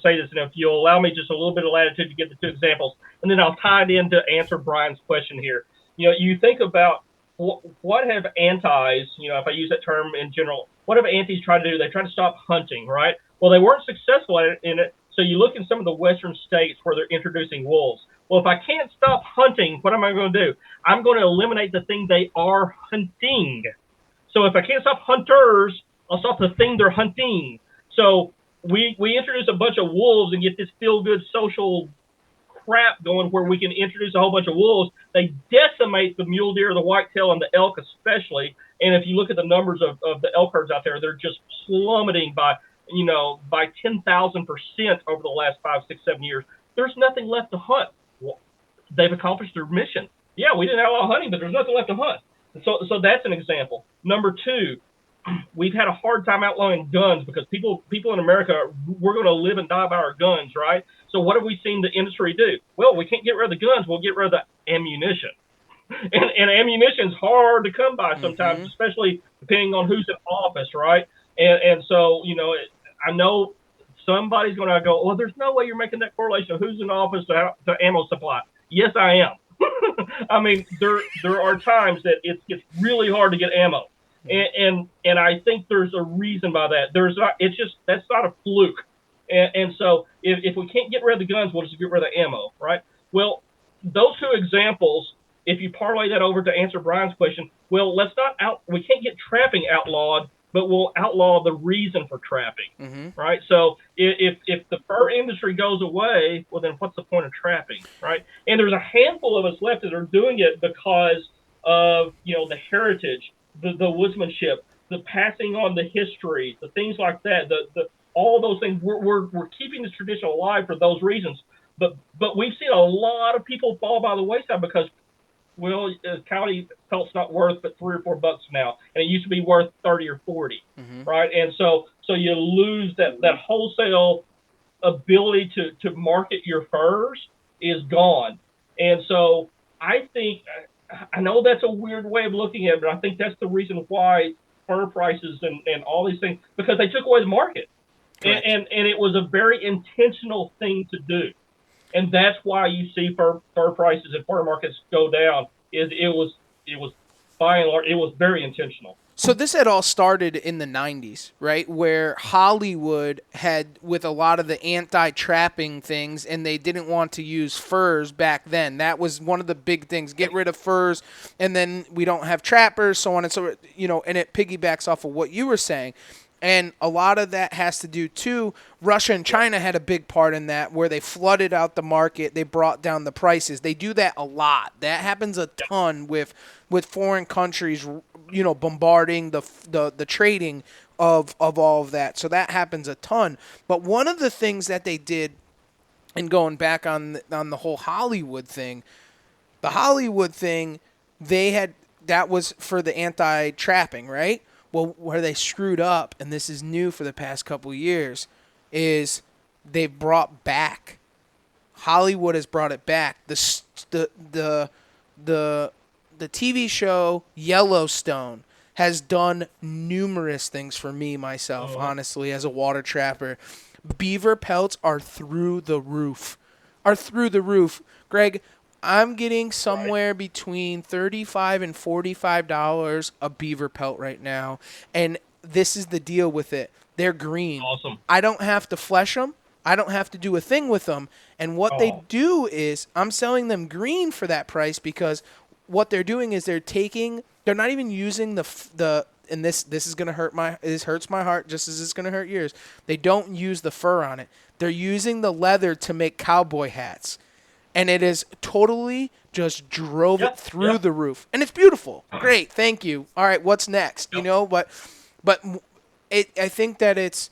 say this, and if you'll allow me just a little bit of latitude to give the two examples, and then I'll tie it in to answer Brian's question here. You think about what have antis, if I use that term in general, what have antis tried to do? They tried to stop hunting, right? Well, they weren't successful in it. So you look in some of the western states where they're introducing wolves. Well, if I can't stop hunting, what am I going to do? I'm going to eliminate the thing they are hunting. So if I can't stop hunters, I'll stop the thing they're hunting. So we introduce a bunch of wolves and get this feel-good social crap going where we can introduce a whole bunch of wolves. They decimate the mule deer, the whitetail, and the elk especially. And if you look at the numbers of the elk herds out there, they're just plummeting by 10,000% over the last 5, 6, 7 years. There's nothing left to hunt. Well, they've accomplished their mission. Yeah, we didn't outlaw hunting, but there's nothing left to hunt. So that's an example. Number two, we've had a hard time outlawing guns because people in America, we're going to live and die by our guns, right? So what have we seen the industry do? Well, we can't get rid of the guns. We'll get rid of the ammunition. And ammunition's hard to come by sometimes, especially depending on who's in office, right? And so, I know somebody's going to go, well, there's no way you're making that correlation of who's in office to ammo supply. Yes, I am. I mean, there are times that it gets really hard to get ammo. And I think there's a reason by that. That's not a fluke. And so if we can't get rid of the guns, we'll just get rid of the ammo, right? Well, those two examples, if you parlay that over to answer Brian's question, well, we can't get trapping outlawed, but we'll outlaw the reason for trapping, right? So if the fur industry goes away, well, then what's the point of trapping, right? And there's a handful of us left that are doing it because of, the heritage, the woodsmanship, the passing on the history, the things like that, all those things. We're keeping this tradition alive for those reasons. But we've seen a lot of people fall by the wayside because, well, coyote pelt's not worth but $3 or $4 now, and it used to be worth 30 or 40, right? And so you lose that wholesale ability to market your furs is gone. And so I think, I know that's a weird way of looking at it, but I think that's the reason why fur prices and all these things, because they took away the market. And it was a very intentional thing to do. And that's why you see fur prices and fur markets go down. It was by and large, it was very intentional. So this had all started in the 90s, right, where Hollywood had, with a lot of the anti-trapping things, and they didn't want to use furs back then. That was one of the big things. Get rid of furs, and then we don't have trappers, so on and so forth, and it piggybacks off of what you were saying. And a lot of that has to do, too, Russia and China had a big part in that, where they flooded out the market. They brought down the prices. They do that a lot. That happens a ton with foreign countries, bombarding the trading of all of that. So that happens a ton. But one of the things that they did, and going back on the whole Hollywood thing, that was for the anti-trapping, right? Well, where they screwed up, and this is new for the past couple of years, is they've brought back. Hollywood has brought it back. The TV show Yellowstone has done numerous things for me, myself, honestly, as a water trapper. Beaver pelts are through the roof. Greg, I'm getting somewhere between $35 and $45 a beaver pelt right now, and this is the deal with it. They're green. Awesome. I don't have to flesh them. I don't have to do a thing with them. And what they do is I'm selling them green for that price, because what they're doing is they're not even using and this is going to this hurts my heart just as it's going to hurt yours. They don't use the fur on it. They're using the leather to make cowboy hats. And it is totally just drove it through the roof. And it's beautiful. Great. Thank you. All right. What's next? But I think that it's,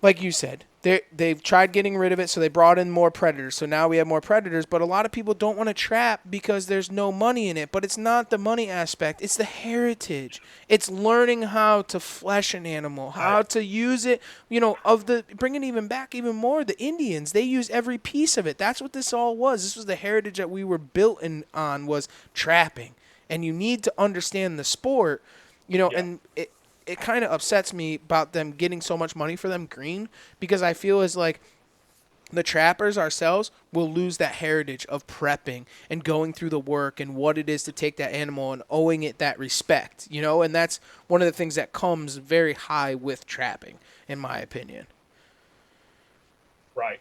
like you said, they've tried getting rid of it, so they brought in more predators. So now we have more predators, but a lot of people don't want to trap because there's no money in it. But it's not the money aspect. It's the heritage. It's learning how to flesh an animal, how to use it, bring it even back even more. The Indians, they use every piece of it. That's what this all was. This was the heritage that we were built on, was trapping. And you need to understand the sport, and it kind of upsets me about them getting so much money for them green, because I feel as like the trappers ourselves will lose that heritage of prepping and going through the work and what it is to take that animal and owing it that respect, and that's one of the things that comes very high with trapping, in my opinion. Right.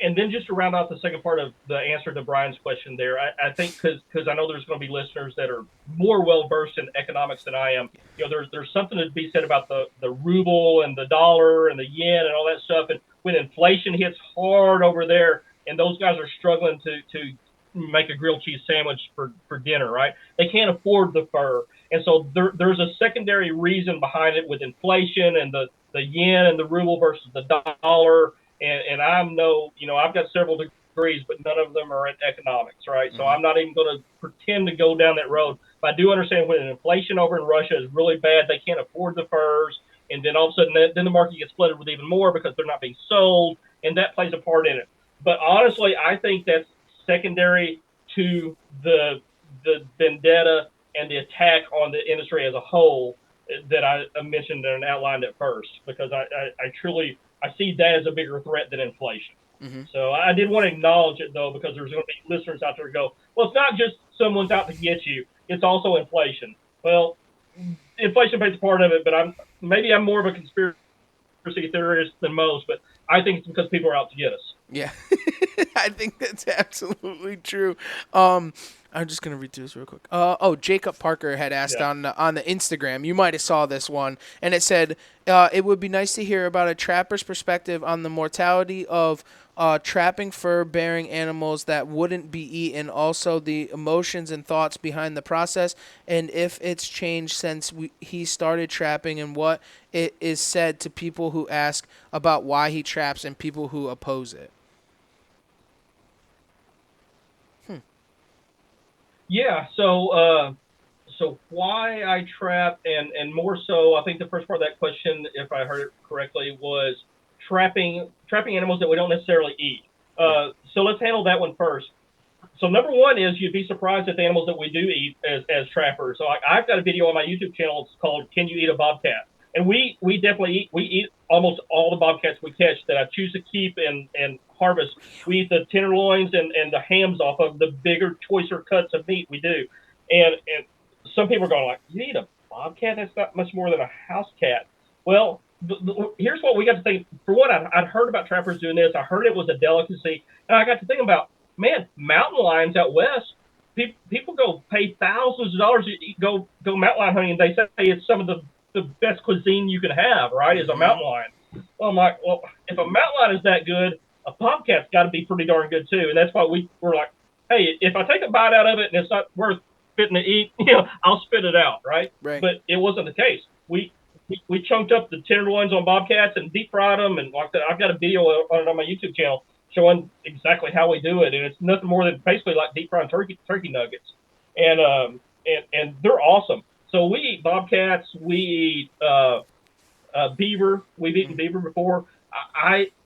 And then just to round out the second part of the answer to Brian's question there, I think because I know there's going to be listeners that are more well versed in economics than I am. There's something to be said about the ruble and the dollar and the yen and all that stuff. And when inflation hits hard over there, and those guys are struggling to make a grilled cheese sandwich for dinner, right? They can't afford the fur, and so there's a secondary reason behind it with inflation and the yen and the ruble versus the dollar. And I've got several degrees, but none of them are in economics, right? So I'm not even going to pretend to go down that road. But I do understand when inflation over in Russia is really bad, they can't afford the furs, and then all of a sudden, then the market gets flooded with even more because they're not being sold, and that plays a part in it. But honestly, I think that's secondary to the vendetta and the attack on the industry as a whole that I mentioned and outlined at first, because I truly see that as a bigger threat than inflation. Mm-hmm. So I did want to acknowledge it, though, because there's going to be listeners out there who go, well, it's not just someone's out to get you. It's also inflation. Well, inflation plays a part of it, but I'm more of a conspiracy theorist than most, but I think it's because people are out to get us. Yeah, I think that's absolutely true. I'm just gonna read through this real quick. Jacob Parker had asked on the Instagram. You might have saw this one, and it said, "It would be nice to hear about a trapper's perspective on the mortality of trapping fur-bearing animals that wouldn't be eaten. Also, the emotions and thoughts behind the process, and if it's changed since he started trapping, and what it is said to people who ask about why he traps and people who oppose it." Yeah, so why I trap, and more so, I think the first part of that question, if I heard it correctly, was trapping animals that we don't necessarily eat. So let's handle that one first. So number one is you'd be surprised at the animals that we do eat as trappers. So I've got a video on my YouTube channel. It's called "Can You Eat a Bobcat?" And we definitely eat almost all the bobcats we catch that I choose to keep and harvest. We eat the tenderloins and the hams off of the bigger, choicer cuts of meat we do. And some people are going like, you eat a bobcat? That's not much more than a house cat. Well, here's what we got to think. For one, I'd heard about trappers doing this. I heard it was a delicacy. And I got to think about, man, mountain lions out west, people go pay thousands of dollars to go mountain lion hunting, and they say it's some of the best cuisine you can have, right, is a mountain lion. Well, I'm like, well, if a mountain lion is that good, a bobcat's got to be pretty darn good too. And that's why we're like, hey, if I take a bite out of it and it's not worth fitting to eat, I'll spit it out, right? But it wasn't the case. We chunked up the tenderloins on bobcats and deep fried them, and like that. I've got a video on it on my YouTube channel showing exactly how we do it, and it's nothing more than basically like deep fried turkey nuggets, and they're awesome. So we eat bobcats, we eat beaver. We've eaten beaver before.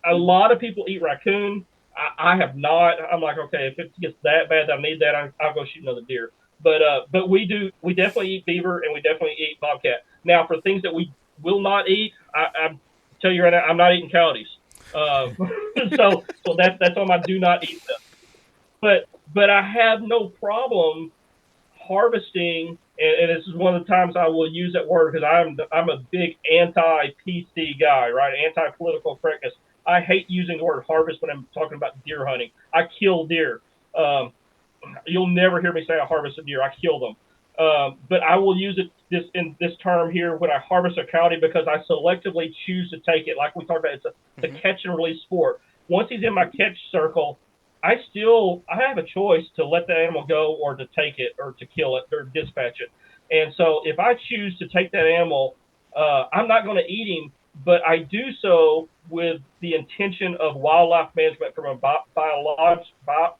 A lot of people eat raccoon. I have not. I'm like, okay, if it gets that bad that I need that, I'll go shoot another deer. But we definitely eat beaver, and we definitely eat bobcat. Now, for things that we will not eat, I tell you right now, I'm not eating coyotes. So that's on my do not eat list. But I have no problem harvesting, and this is one of the times I will use that word because I'm a big anti-PC guy, right? Anti-political correctness. I hate using the word harvest when I'm talking about deer hunting. I kill deer. You'll never hear me say I harvest a deer. I kill them. But I will use it in this term here when I harvest a coyote because I selectively choose to take it. Like we talked about, it's a catch and release sport. Once he's in my catch circle, I have a choice to let the animal go or to take it or to kill it or dispatch it. And so if I choose to take that animal, I'm not going to eat him but I do so with the intention of wildlife management from a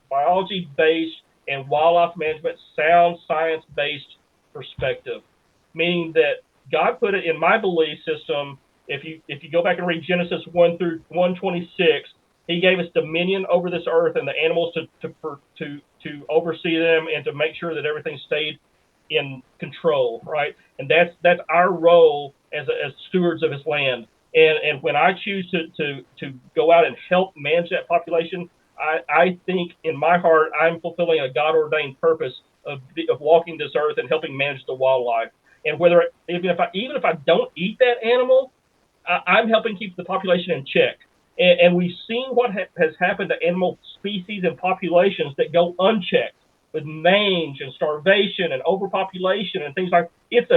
biology-based and wildlife management sound science-based perspective, meaning that God put it in my belief system. If you go back and read Genesis 1 through 126, He gave us dominion over this earth and the animals to oversee them and to make sure that everything stayed in control, right? And that's our role as stewards of His land. And when I choose to go out and help manage that population, I think in my heart I'm fulfilling a God ordained purpose of walking this earth and helping manage the wildlife. And even if I don't eat that animal, I'm helping keep the population in check. And we've seen what has happened to animal species and populations that go unchecked with mange and starvation and overpopulation and things like. It's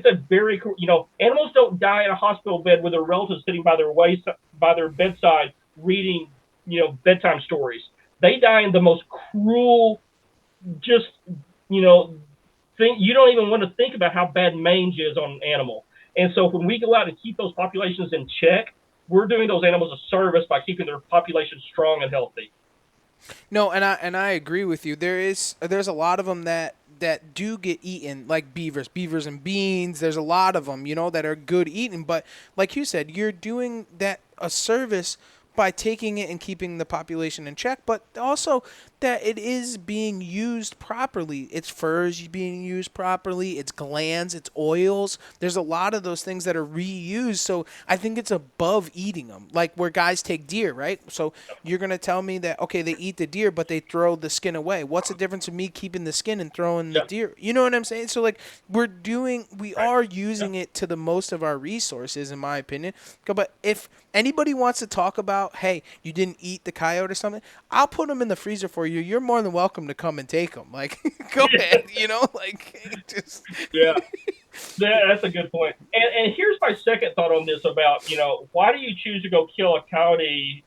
a very, animals don't die in a hospital bed with their relatives sitting by their bedside reading bedtime stories. They die in the most cruel, just thing. You don't even want to think about how bad mange is on an animal. And so when we go out and keep those populations in check, we're doing those animals a service by keeping their population strong and healthy. No, and I agree with you. There's a lot of them that do get eaten, like beavers and beans. There's a lot of them, that are good eating. But like you said, you're doing that a service by taking it and keeping the population in check, but also that it is being used properly. Its fur is being used properly, its glands, its oils. There's a lot of those things that are reused, so I think it's above eating them. Like where guys take deer, right? So you're going to tell me that, okay, they eat the deer, but they throw the skin away. What's the difference of me keeping the skin and throwing the deer? You know what I'm saying? So like we are using it to the most of our resources, in my opinion. But if anybody wants to talk about, hey, you didn't eat the coyote or something, I'll put them in the freezer for you. You're more than welcome to come and take them. Like, go ahead, just. Yeah, that's a good point. And here's my second thought on this about, why do you choose to go kill a coyote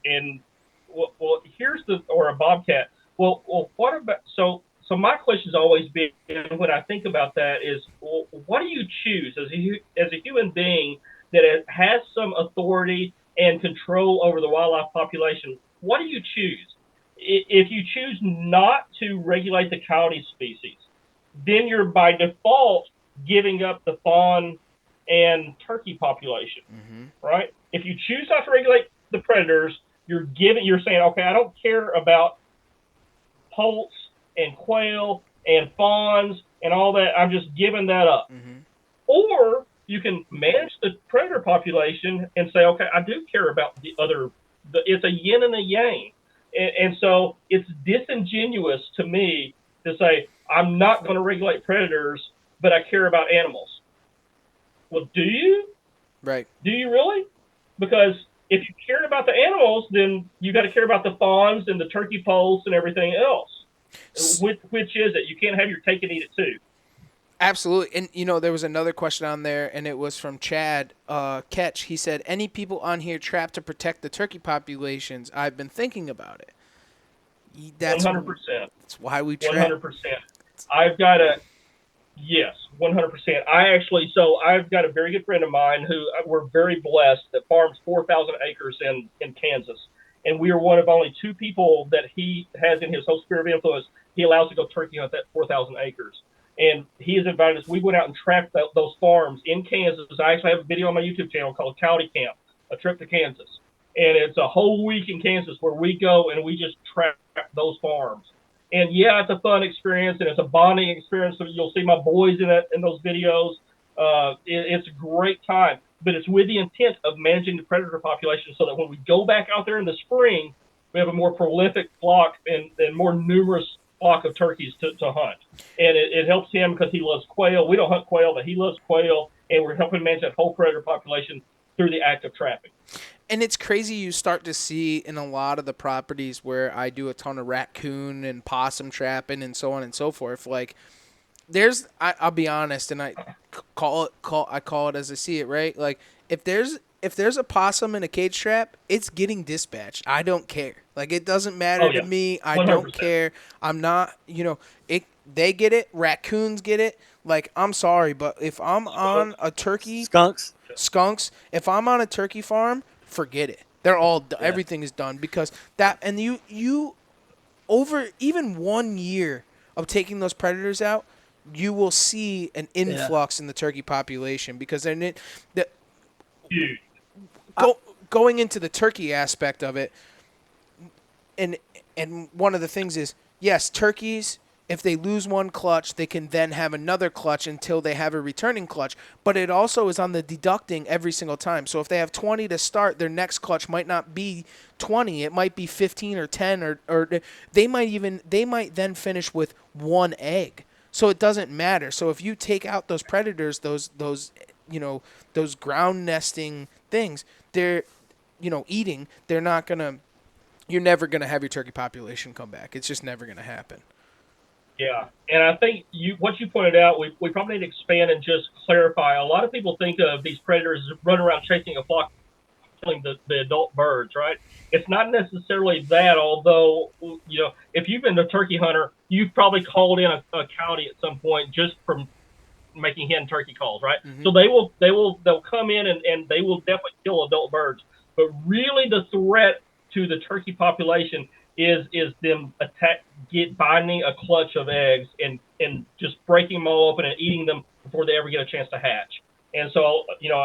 or a bobcat? Well, what about, so my question has always been, when I think about that is, well, what do you choose as a human being that has some authority and control over the wildlife population? What do you choose? If you choose not to regulate the coyote species, then you're by default giving up the fawn and turkey population, right? If you choose not to regulate the predators, you're saying, okay, I don't care about poults and quail and fawns and all that. I'm just giving that up. Or you can manage the predator population and say, okay, I do care about it's a yin and a yang. And so it's disingenuous to me to say, I'm not going to regulate predators, but I care about animals. Well, do you? Right. Do you really? Because if you cared about the animals, then you got to care about the fawns and the turkey poults and everything else. Which is it? You can't have your cake and eat it too. Absolutely. And, there was another question on there, and it was from Chad Ketch. He said, any people on here trapped to protect the turkey populations? I've been thinking about it. That's 100%. That's why we trap. 100%. Yes, 100%. I've got a very good friend of mine who we're very blessed that farms 4,000 acres in Kansas. And we are one of only two people that he has in his whole sphere of influence. He allows to go turkey hunt that 4,000 acres. And he has invited us. We went out and trapped those farms in Kansas. I actually have a video on my YouTube channel called Coyote Camp, a trip to Kansas. And it's a whole week in Kansas where we go and we just trap those farms. And yeah, it's a fun experience and it's a bonding experience. So you'll see my boys in those videos. It's a great time, but it's with the intent of managing the predator population so that when we go back out there in the spring, we have a more prolific flock and more numerous flock of turkeys to hunt. And it helps him because he loves quail. We don't hunt quail, but he loves quail, and we're helping manage that whole predator population through the act of trapping. And it's crazy you start to see in a lot of the properties where I do a ton of raccoon and possum trapping and so on and so forth. Like, I'll be honest, and I call it as I see it, right? Like, if there's a possum in a cage trap, it's getting dispatched. I don't care. Like, it doesn't matter to me. I 100%. Don't care. I'm not, they get it. Raccoons get it. Like, I'm sorry, but if I'm on a turkey, skunks, if I'm on a turkey farm, forget it. They're all everything is done because that, and you over even 1 year of taking those predators out, you will see an influx in the turkey population because the Huge. going into the turkey aspect of it, and one of the things is, yes, turkeys, if they lose one clutch, they can then have another clutch until they have a returning clutch. But it also is on the deducting every single time. So if they have 20 to start, their next clutch might not be 20. It might be 15 or 10, or they might then finish with one egg. So it doesn't matter. So if you take out those predators, those ground nesting things, they're eating, they're not gonna. You're never gonna have your turkey population come back. It's just never gonna happen. Yeah, and I think what you pointed out, we probably need to expand and just clarify. A lot of people think of these predators as running around chasing a flock, killing the adult birds, right? It's not necessarily that, although, if you've been a turkey hunter, you've probably called in a coyote at some point just from making hen turkey calls, right? Mm-hmm. So they'll come in and they will definitely kill adult birds. But really the threat to the turkey population is them finding a clutch of eggs and just breaking them all open and eating them before they ever get a chance to hatch. And so,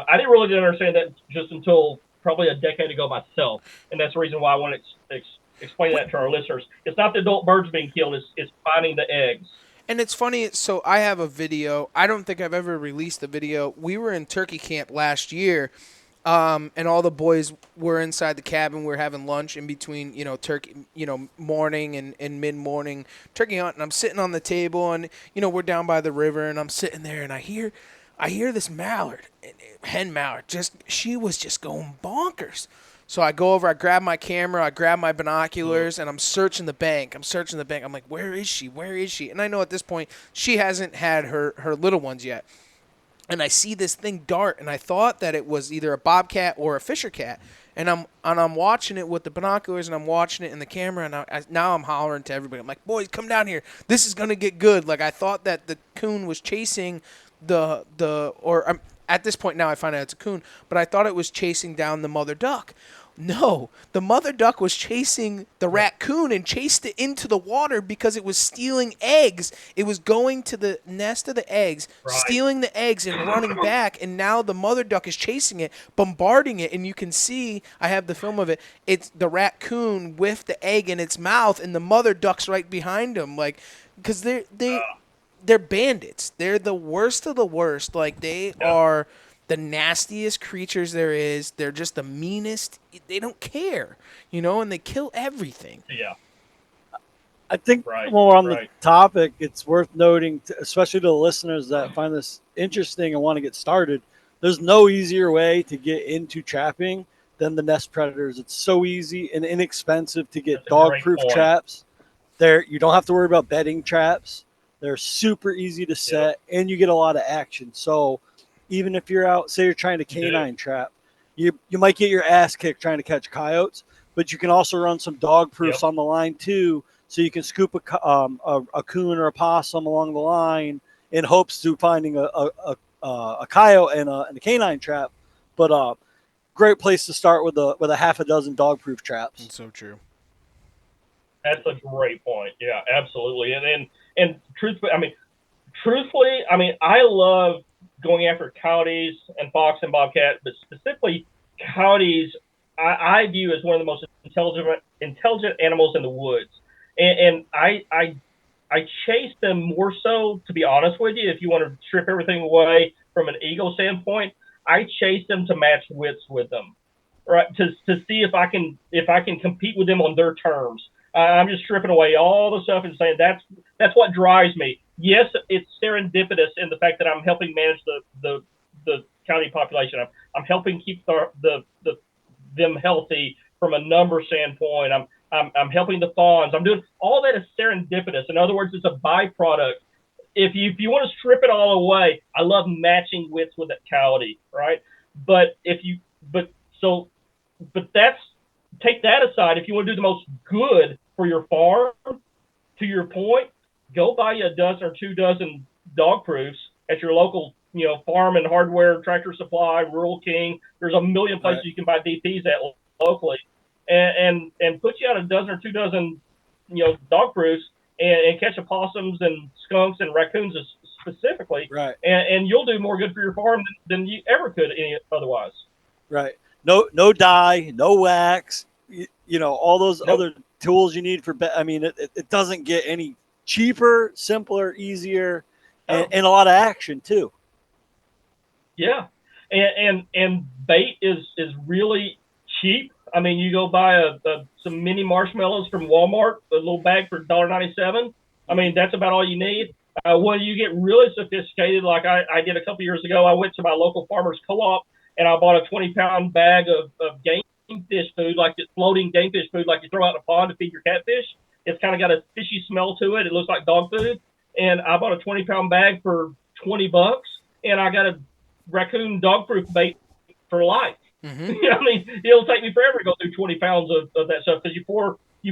I didn't really understand that just until probably a decade ago myself. And that's the reason why I want to explain that to our listeners. It's not the adult birds being killed, it's finding the eggs. And it's funny, so I have a video. I don't think I've ever released the video. We were in turkey camp last year, and all the boys were inside the cabin. We were having lunch in between, turkey, morning and mid-morning turkey hunt. And I'm sitting on the table, and, we're down by the river, and I'm sitting there, and I hear this mallard, hen mallard, she was just going bonkers. So I go over, I grab my camera, I grab my binoculars, and I'm searching the bank. I'm like, where is she? Where is she? And I know at this point, she hasn't had her little ones yet. And I see this thing dart, and I thought that it was either a bobcat or a fisher cat. And I'm watching it with the binoculars, and I'm watching it in the camera, and now I'm hollering to everybody. I'm like, boys, come down here. This is gonna get good. Like, I thought that the coon was chasing at this point now I find out it's a coon, but I thought it was chasing down the mother duck. No, the mother duck was chasing the raccoon and chased it into the water because it was stealing eggs. It was going to the nest of the eggs, stealing the eggs and running back, and now the mother duck is chasing it, bombarding it, and you can see, I have the film of it, it's the raccoon with the egg in its mouth, and the mother duck's right behind him, like, because they're bandits. They're the worst of the worst. Like, they are the nastiest creatures there is. They're just the meanest. They don't care, and they kill everything. Yeah. I think when we're on the topic, it's worth noting, especially to the listeners that find this interesting and want to get started, there's no easier way to get into trapping than the nest predators. It's so easy and inexpensive to get dog-proof traps. You don't have to worry about bedding traps. They're super easy to set, and you get a lot of action. So even if you're out, say you're trying to canine trap, you might get your ass kicked trying to catch coyotes, but you can also run some dog proofs on the line too, so you can scoop a coon or a possum along the line in hopes to finding a coyote and a canine trap. But great place to start with a half a dozen dog proof traps. That's so true. That's a great point. Yeah, absolutely. And truthfully, I love going after coyotes and fox and bobcat, but specifically coyotes, I view as one of the most intelligent animals in the woods. And I chase them more so, to be honest with you, if you want to strip everything away from an ego standpoint, I chase them to match wits with them, right? To see if I can compete with them on their terms. I'm just stripping away all the stuff and saying that's what drives me. Yes, it's serendipitous in the fact that I'm helping manage the county population. I'm helping keep them healthy from a number standpoint. I'm helping the fawns. I'm doing all that is serendipitous. In other words, it's a byproduct. If you want to strip it all away, I love matching wits with that coyote, right? But take that aside. If you want to do the most good for your farm, to your point, go buy you a dozen or 2 dozen dog proofs at your local, farm and hardware, Tractor Supply, Rural King. There's a million places you can buy DPs at locally, and put you out a dozen or 2 dozen, dog proofs, and catch opossums and skunks and raccoons specifically, Right. And you'll do more good for your farm than you ever could otherwise. Right. No dye, no wax. All those Nope. other tools you need for. I mean, it doesn't get any cheaper, simpler, easier, and a lot of action too. Yeah, and bait is really cheap. I mean, you go buy some mini marshmallows from Walmart, a little bag for $1.97. I mean, that's about all you need. When you get really sophisticated, like I did a couple years ago, I went to my local farmer's co-op and I bought a 20-pound bag of game fish food, like it's floating game fish food, like you throw out in a pond to feed your catfish. It's kind of got a fishy smell to it. It looks like dog food. And I bought a 20-pound bag for $20, and I got a raccoon dog-proof bait for life. Mm-hmm. I mean, it'll take me forever to go through 20 pounds of that stuff because you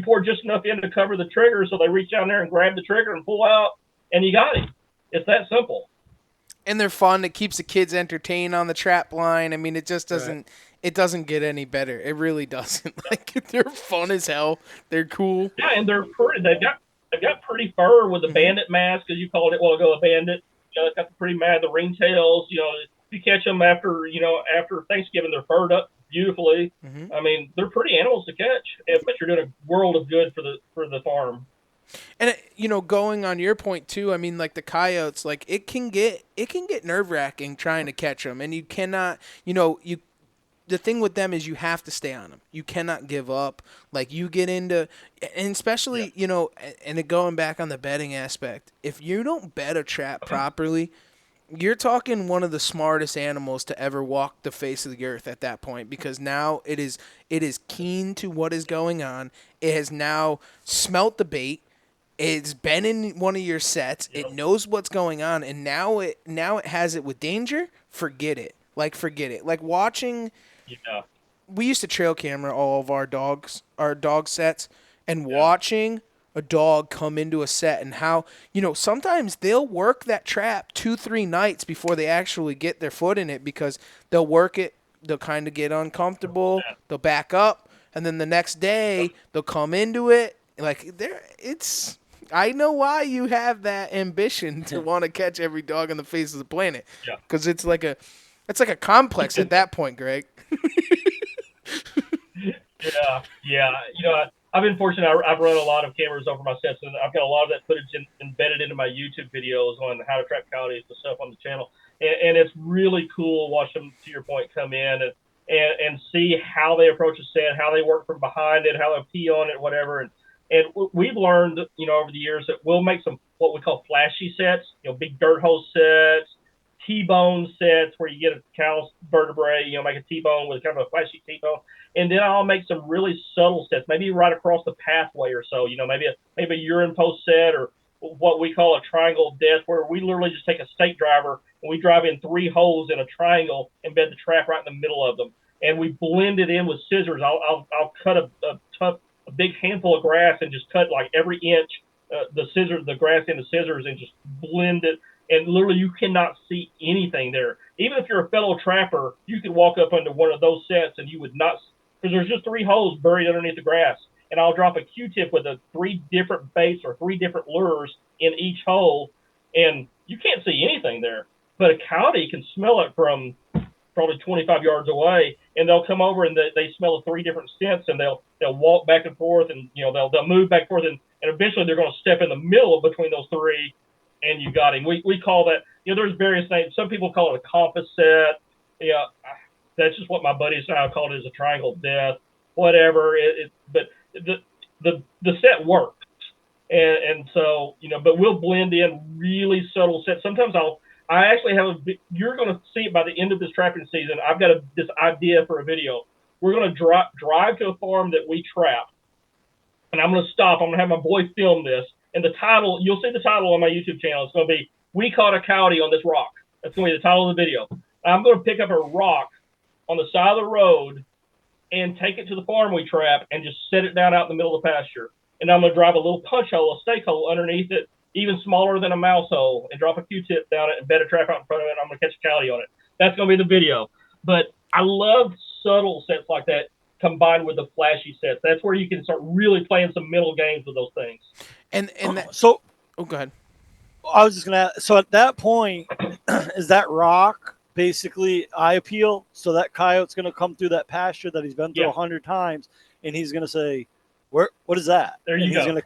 pour just enough in to cover the trigger, so they reach down there and grab the trigger and pull out, and you got him. It's that simple. And they're fun. It keeps the kids entertained on the trap line. I mean, it just doesn't. Right. It doesn't get any better. It really doesn't. Like, they're fun as hell. They're cool. Yeah, and they're pretty. They've got pretty fur with a bandit mask, as you called it a while ago, a bandit. It's got the pretty mad, the ringtails. If you catch them after Thanksgiving, they're furred up beautifully. Mm-hmm. I mean, they're pretty animals to catch, but you're doing a world of good for the farm. And going on your point too, I mean, like the coyotes, like it can get nerve-wracking trying to catch them, and you cannot, the thing with them is you have to stay on them. You cannot give up. Like, you get into, and especially, and going back on the bedding aspect, if you don't bed a trap properly, you're talking one of the smartest animals to ever walk the face of the earth at that point, because now it is keen to what is going on. It has now smelt the bait. It's been in one of your sets. It knows what's going on, and now it has it with danger. Forget it. Like watching. Yeah. We used to trail camera all of our dog sets, and watching a dog come into a set and how, sometimes they'll work that trap 2-3 nights before they actually get their foot in it, because they'll work it, they'll kind of get uncomfortable, they'll back up, and then the next day they'll come into it. Like, I know why you have that ambition to want to catch every dog on the face of the planet. Yeah. Because it's like a complex at that point, Greg. Yeah. I've been fortunate. I've run a lot of cameras over my sets, and I've got a lot of that footage embedded into my YouTube videos on how to trap coyotes and stuff on the channel. And it's really cool watching them, to your point, come in and see how they approach a set, how they work from behind it, how they pee on it, whatever. And we've learned, over the years, that we'll make some what we call flashy sets, big dirt hole sets, T-bone sets where you get a cow's vertebrae, make a T-bone with kind of a flashy T-bone. And then I'll make some really subtle sets, maybe right across the pathway or so, maybe a urine post set, or what we call a triangle of death, where we literally just take a stake driver and we drive in 3 holes in a triangle and bed the trap right in the middle of them. And we blend it in with scissors. I'll cut a big handful of grass and just cut like every inch the grass into scissors and just blend it. And literally, you cannot see anything there. Even if you're a fellow trapper, you could walk up under one of those sets and you would not, because there's just 3 holes buried underneath the grass. And I'll drop a Q-tip with 3 different baits or 3 different lures in each hole, and you can't see anything there. But a coyote can smell it from probably 25 yards away, and they'll come over and they smell 3 different scents, and they'll walk back and forth, and they'll move back and forth, and eventually they're going to step in the middle between those 3. And you got him. We call that, there's various names. Some people call it a compass set. Yeah, that's just what my buddies and I called it, as a triangle of death, whatever. But the set works. And so, but we'll blend in really subtle sets. Sometimes I actually have you're going to see it by the end of this trapping season. I've got this idea for a video. We're going to drive to a farm that we trap, and I'm going to stop. I'm going to have my boy film this. And the title, you'll see the title on my YouTube channel. It's going to be, "We Caught a Coyote on This Rock." That's going to be the title of the video. I'm going to pick up a rock on the side of the road and take it to the farm we trap and just set it down out in the middle of the pasture. And I'm going to drive a little punch hole, a stake hole underneath it. even smaller than a mouse hole, and drop a Q-tip down it and bed a trap out in front of it, and I'm going to catch a coyote on it. That's going to be the video. But I love subtle sets like that combined with the flashy sets. That's where you can start really playing some mental games with those things. And that, So oh, go ahead. I was just gonna. So at that point, is that rock basically eye appeal? So that coyote's gonna come through that pasture that he's been through 100 times, and he's gonna say, "Where? What is that?" There and you go.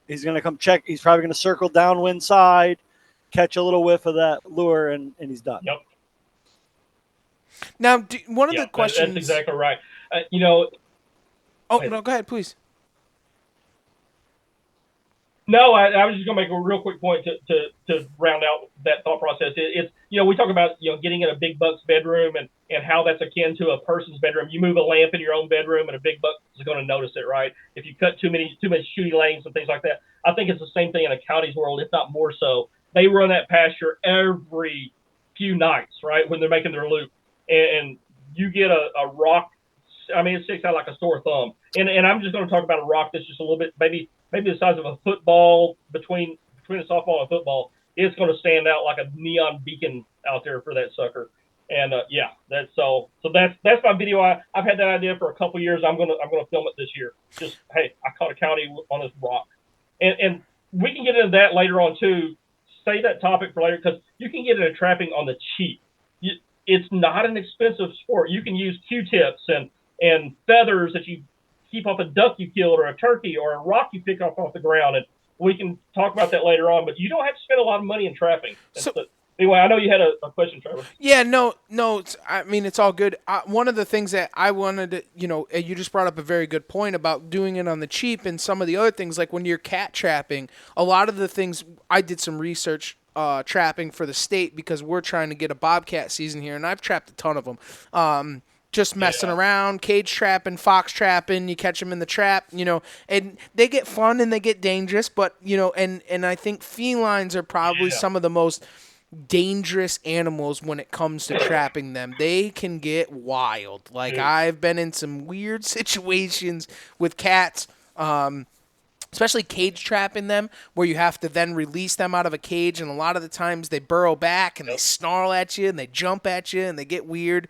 He's gonna come check. He's probably gonna circle downwind side, catch a little whiff of that lure, and he's done. Yep. Now, one of the questions. That's exactly right. You know. Oh no, go ahead, please. No, I was just going to make a real quick point to round out that thought process. It's, you know, we talk about, you know, getting in a big buck's bedroom and how that's akin to a person's bedroom. You move a lamp in your own bedroom and a big buck is going to notice it, right? If you cut too many shooting lanes and things like that. I think it's the same thing in a coyote's world, if not more so. They run that pasture every few nights, right, when they're making their loop. And you get a rock, I mean, it sticks out like a sore thumb. And I'm just going to talk about a rock that's just a little bit, maybe the size of a football, between a softball and football. It's going to stand out like a neon beacon out there for that sucker. And that's so that's my video. I've had that idea for a couple years. I'm gonna film it this year. Just, hey, I caught a coyote on this rock, and we can get into that later on too. Save that topic for later, because you can get into trapping on the cheap. It's not an expensive sport. You can use Q-tips and feathers that you keep off a duck you killed, or a turkey, or a rock you pick off the ground, and we can talk about that later on. But you don't have to spend a lot of money in trapping. Anyway, I know you had a question, Trevor. Yeah, no. I mean, it's all good. One of the things that I wanted to, you just brought up a very good point about doing it on the cheap, and some of the other things, like when you're cat trapping, a lot of the things, I did some research trapping for the state because we're trying to get a bobcat season here, and I've trapped a ton of them. Just messing around, cage trapping, fox trapping, you catch them in the trap, and they get fun and they get dangerous, but, and I think felines are probably some of the most dangerous animals when it comes to trapping them. They can get wild. Like, I've been in some weird situations with cats, especially cage trapping them, where you have to then release them out of a cage, and a lot of the times they burrow back and they snarl at you and they jump at you and they get weird.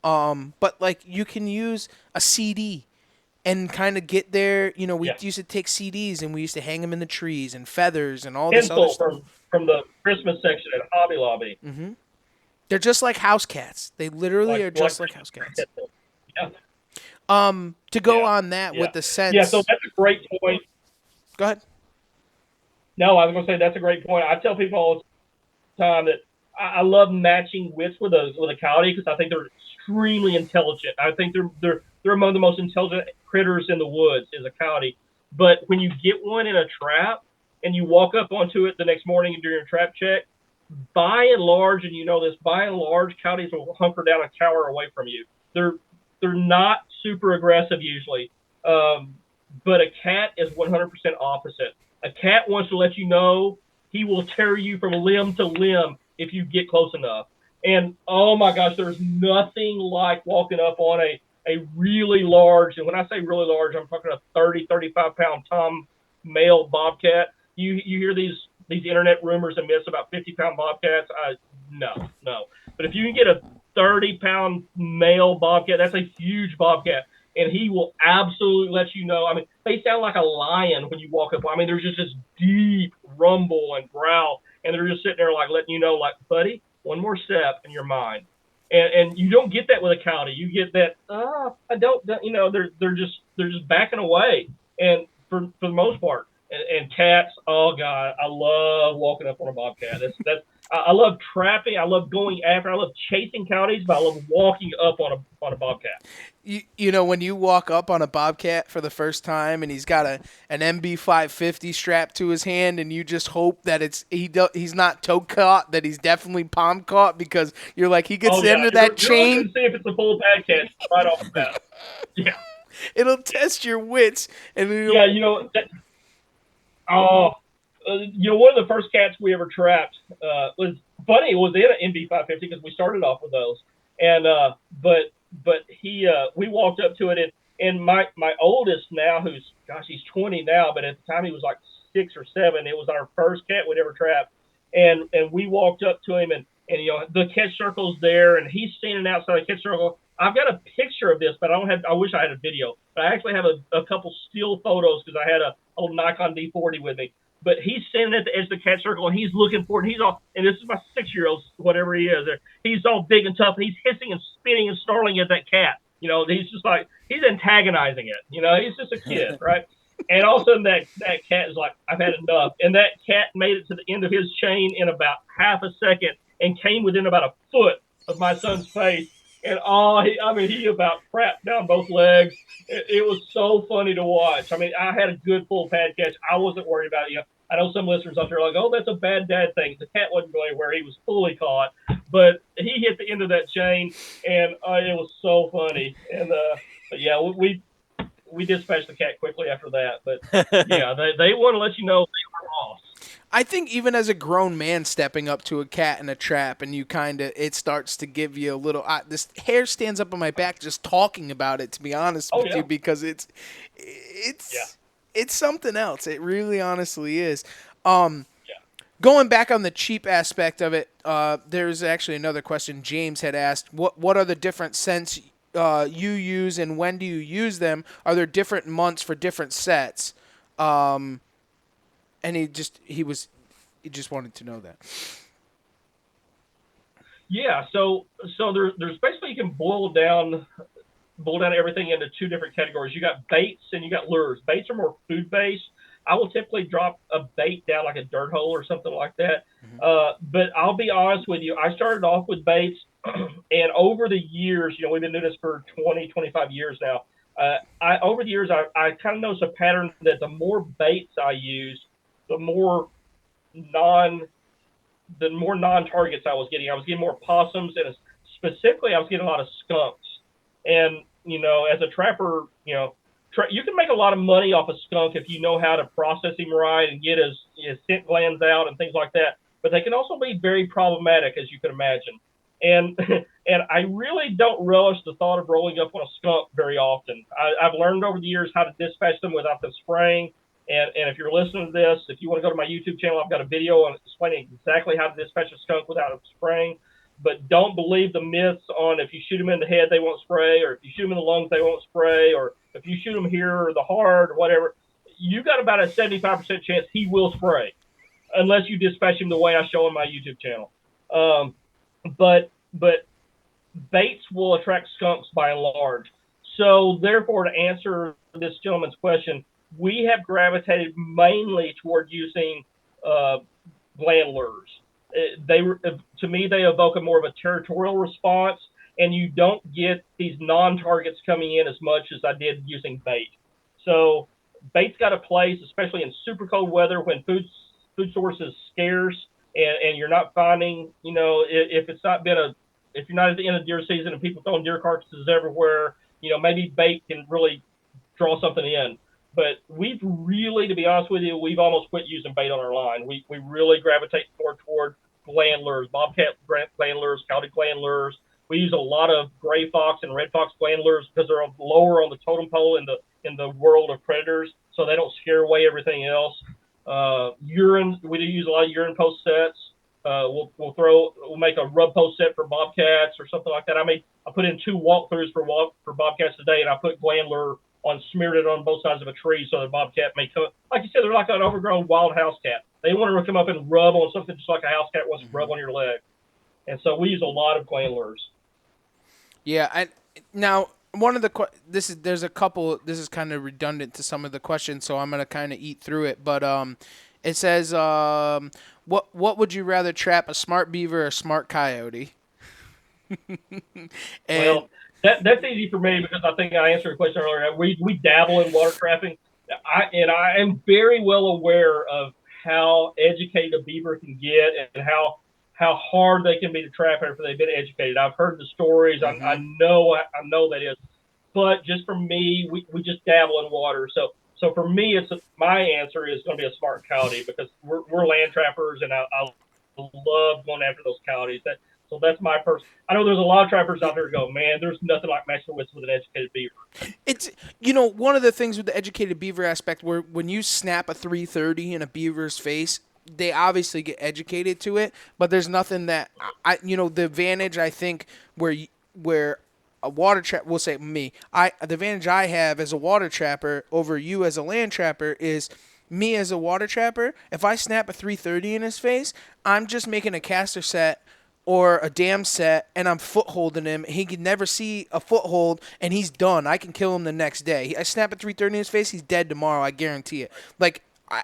But like, you can use a CD and kind of get there. We used to take CDs and we used to hang them in the trees, and feathers and all this other stuff. From the Christmas section at Hobby Lobby. Mm-hmm. They're just like house cats. They literally are just like house cats. Yeah. To go on that with the sense. Yeah, so that's a great point. Go ahead. No, I was going to say that's a great point. I tell people all the time that I love matching wits with a coyote, because I think they're extremely intelligent. I think they're among the most intelligent critters in the woods, is a coyote. But when you get one in a trap and you walk up onto it the next morning and do your trap check, by and large, and by and large, coyotes will hunker down and cower away from you. They're not super aggressive usually, but a cat is 100% opposite. A cat wants to let you know he will tear you from limb to limb if you get close enough. And oh my gosh, there's nothing like walking up on a really large, and when I say really large, I'm talking a 30, 35 pound tom male bobcat. You hear these internet rumors and myths about 50-pound bobcats. No. But if you can get a 30-pound male bobcat, that's a huge bobcat, and he will absolutely let you know. I mean, they sound like a lion when you walk up. I mean, there's just this deep rumble and growl, and they're just sitting there like letting you know, like, buddy, one more step and you're mine. And you don't get that with a coyote. You get that, I don't, they're just backing away. And for the most part, and cats, oh God, I love walking up on a bobcat. I love trapping. I love going after. I love chasing coyotes, but I love walking up on a bobcat. When you walk up on a bobcat for the first time and he's got an MB550 strapped to his hand, and you just hope that he's not toe caught, that he's definitely palm caught, because you're like, he gets under that chain. You're looking to see if it's a full bad cat right off the bat. Yeah, it'll test your wits. And one of the first cats we ever trapped was funny. It was in an MB550 because we started off with those, and but he we walked up to it, and my oldest now, he's 20 now, but at the time he was like 6 or 7. It was our first cat we'd ever trapped, and we walked up to him, and the catch circle's there, and he's standing outside the catch circle. I've got a picture of this, but I wish I had a video. But I actually have a couple still photos because I had a old Nikon D40 with me. But he's standing at the edge of the catch circle, and he's looking for it. And he's all, and this is my 6-year-old, whatever he is. He's all big and tough, and he's hissing and spitting and snarling at that cat. He's just like, he's antagonizing it. He's just a kid, right? And all of a sudden that cat is like, I've had enough. And that cat made it to the end of his chain in about half a second and came within about a foot of my son's face. And he about crapped down both legs. It was so funny to watch. I mean, I had a good full pad catch. I wasn't worried about it. I know some listeners out there are like, oh, that's a bad dad thing. The cat wasn't going anywhere. He was fully caught. But he hit the end of that chain, and it was so funny. And, but yeah, we dispatched the cat quickly after that. But, yeah, they want to let you know they were lost. I think even as a grown man stepping up to a cat in a trap and it starts to give you a little, this hair stands up on my back just talking about it, to be honest with you, because it's something else. It really honestly is. Going back on the cheap aspect of it, there's actually another question James had asked. What are the different scents you use and when do you use them? Are there different months for different sets? And he just wanted to know that. Yeah, so there's basically, you can boil down everything into 2 different categories. You got baits and you got lures. Baits are more food based. I will typically drop a bait down like a dirt hole or something like that. Mm-hmm. But I'll be honest with you, I started off with baits, and over the years, we've been doing this for 20, 25 years now. Over the years, I kind of noticed a pattern that the more baits I use, the more non-targets I was getting. I was getting more possums, and specifically I was getting a lot of skunks. And, as a trapper, you can make a lot of money off a skunk if you know how to process him right and get his scent glands out and things like that. But they can also be very problematic, as you can imagine. And I really don't relish the thought of rolling up on a skunk very often. I've learned over the years how to dispatch them without them spraying. And if you're listening to this, if you want to go to my YouTube channel, I've got a video on explaining exactly how to dispatch a skunk without spraying. But don't believe the myths on if you shoot them in the head, they won't spray, or if you shoot them in the lungs, they won't spray, or if you shoot them here or the heart or whatever. You got about a 75% chance he will spray, unless you dispatch him the way I show on my YouTube channel. But baits will attract skunks by and large. So therefore, to answer this gentleman's question, we have gravitated mainly toward using gland lures. To me, they evoke a more of a territorial response, and you don't get these non-targets coming in as much as I did using bait. So bait's got a place, especially in super cold weather when food source is scarce, and you're not finding, if you're not at the end of deer season and people throwing deer carcasses everywhere, maybe bait can really draw something in. But we've really, to be honest with you, we've almost quit using bait on our line. We really gravitate more toward gland lures, bobcat gland lures, coyote gland lures. We use a lot of gray fox and red fox gland lures because they're lower on the totem pole in the world of predators, so they don't scare away everything else. Urine, we do use a lot of urine post sets. We'll make a rub post set for bobcats or something like that. I put in 2 walkthroughs for bobcats today, and I put gland lure smeared it on both sides of a tree so the bobcat may come. Like you said, they're like an overgrown wild house cat. They want to come up and rub on something just like a house cat wants to rub on your leg. And so we use a lot of gland lures. Yeah, now one of the there's a couple. This is kind of redundant to some of the questions, so I'm gonna kind of eat through it. But it says, what would you rather trap, a smart beaver or a smart coyote? Well, that's easy for me because I think I answered a question earlier. We dabble in water trapping. I am very well aware of how educated a beaver can get and how hard they can be to trap after they've been educated. I've heard the stories. Mm-hmm. I know that is. But just for me, we just dabble in water. So for me, my answer is going to be a smart coyote because we're land trappers, and I love going after those coyotes. So that's my first. I know there's a lot of trappers out there who go, man, there's nothing like matching wits with an educated beaver. It's, you know, one of the things with the educated beaver aspect where when you snap a 330 in a beaver's face, they obviously get educated to it, but there's nothing that you know, the advantage I think where a water trap, we'll say me, the advantage I have as a water trapper over you as a land trapper is me as a water trapper. If I snap a 330 in his face, I'm just making a caster set or a dam set, and I'm footholding him. He can never see a foothold, and he's done. I can kill him the next day. I snap a 330 in his face, he's dead tomorrow. I guarantee it. Like,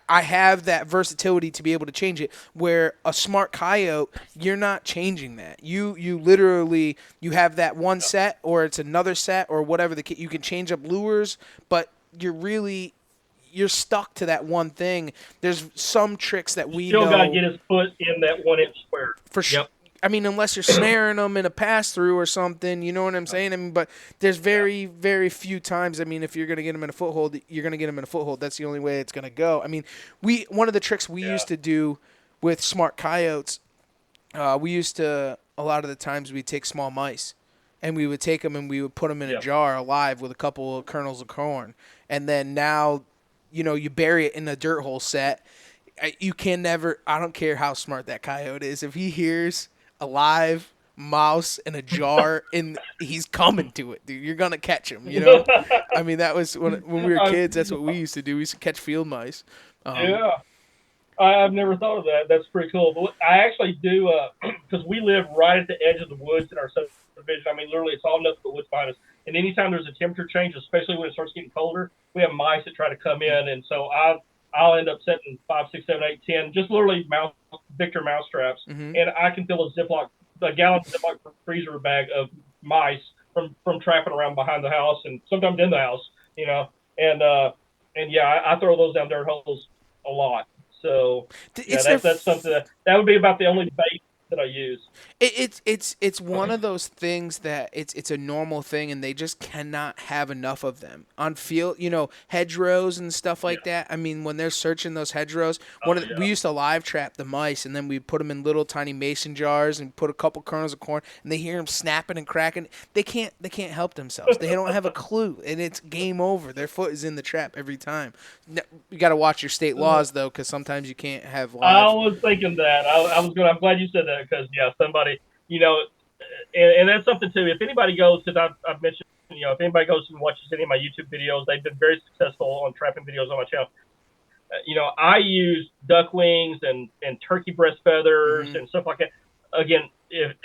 I have that versatility to be able to change it. Where a smart coyote, you're not changing that. You literally, you have that one set, or it's another set, or whatever you can change up lures, but you're stuck to that one thing. There's some tricks that we Still know. got to get his foot in that 1 inch square. For sure. I mean, unless you're snaring them in a pass-through or something, you know what I'm saying? I mean, but there's very, very few times. I mean, if you're going to get them in a foothold, you're going to get them in a foothold. That's the only way it's going to go. I mean, one of the tricks we used to do with smart coyotes, a lot of the times we'd take small mice, and we would take them and we would put them in a jar alive with a couple of kernels of corn. And then now, you know, you bury it in a dirt hole set. You can never, I don't care how smart that coyote is, if he hears a live mouse in a jar, and he's coming to it, dude. You're gonna catch him, you know. I mean, that was when we were kids. That's what we used to do. We used to catch field mice. I've never thought of that. That's pretty cool. But I actually do, because we live right at the edge of the woods in our subdivision. I mean, literally, it's all nothing but woods behind us. And anytime there's a temperature change, especially when it starts getting colder, we have mice that try to come in, and so I'll end up setting 5, 6, 7, 8, 10, just literally Victor mouse traps, and I can fill a gallon Ziploc freezer bag of mice from trapping around behind the house and sometimes in the house, you know, and I throw those down dirt holes a lot. So that's something that would be about the only bait that I use. It's one of those things that it's a normal thing, and they just cannot have enough of them on field. You know, hedgerows and stuff like that. I mean, when they're searching those hedgerows, we used to live trap the mice, and then we put them in little tiny mason jars and put a couple kernels of corn, and they hear them snapping and cracking. They can't help themselves. They don't have a clue, and it's game over. Their foot is in the trap every time. You got to watch your state laws though, because sometimes you can't have live. I was thinking that. I'm glad you said that, because somebody, you know, and that's something too. If anybody goes, because I've mentioned, you know, if anybody goes and watches any of my YouTube videos, they've been very successful on trapping videos on my channel. You know, I use duck wings and turkey breast feathers and stuff like that. Again, if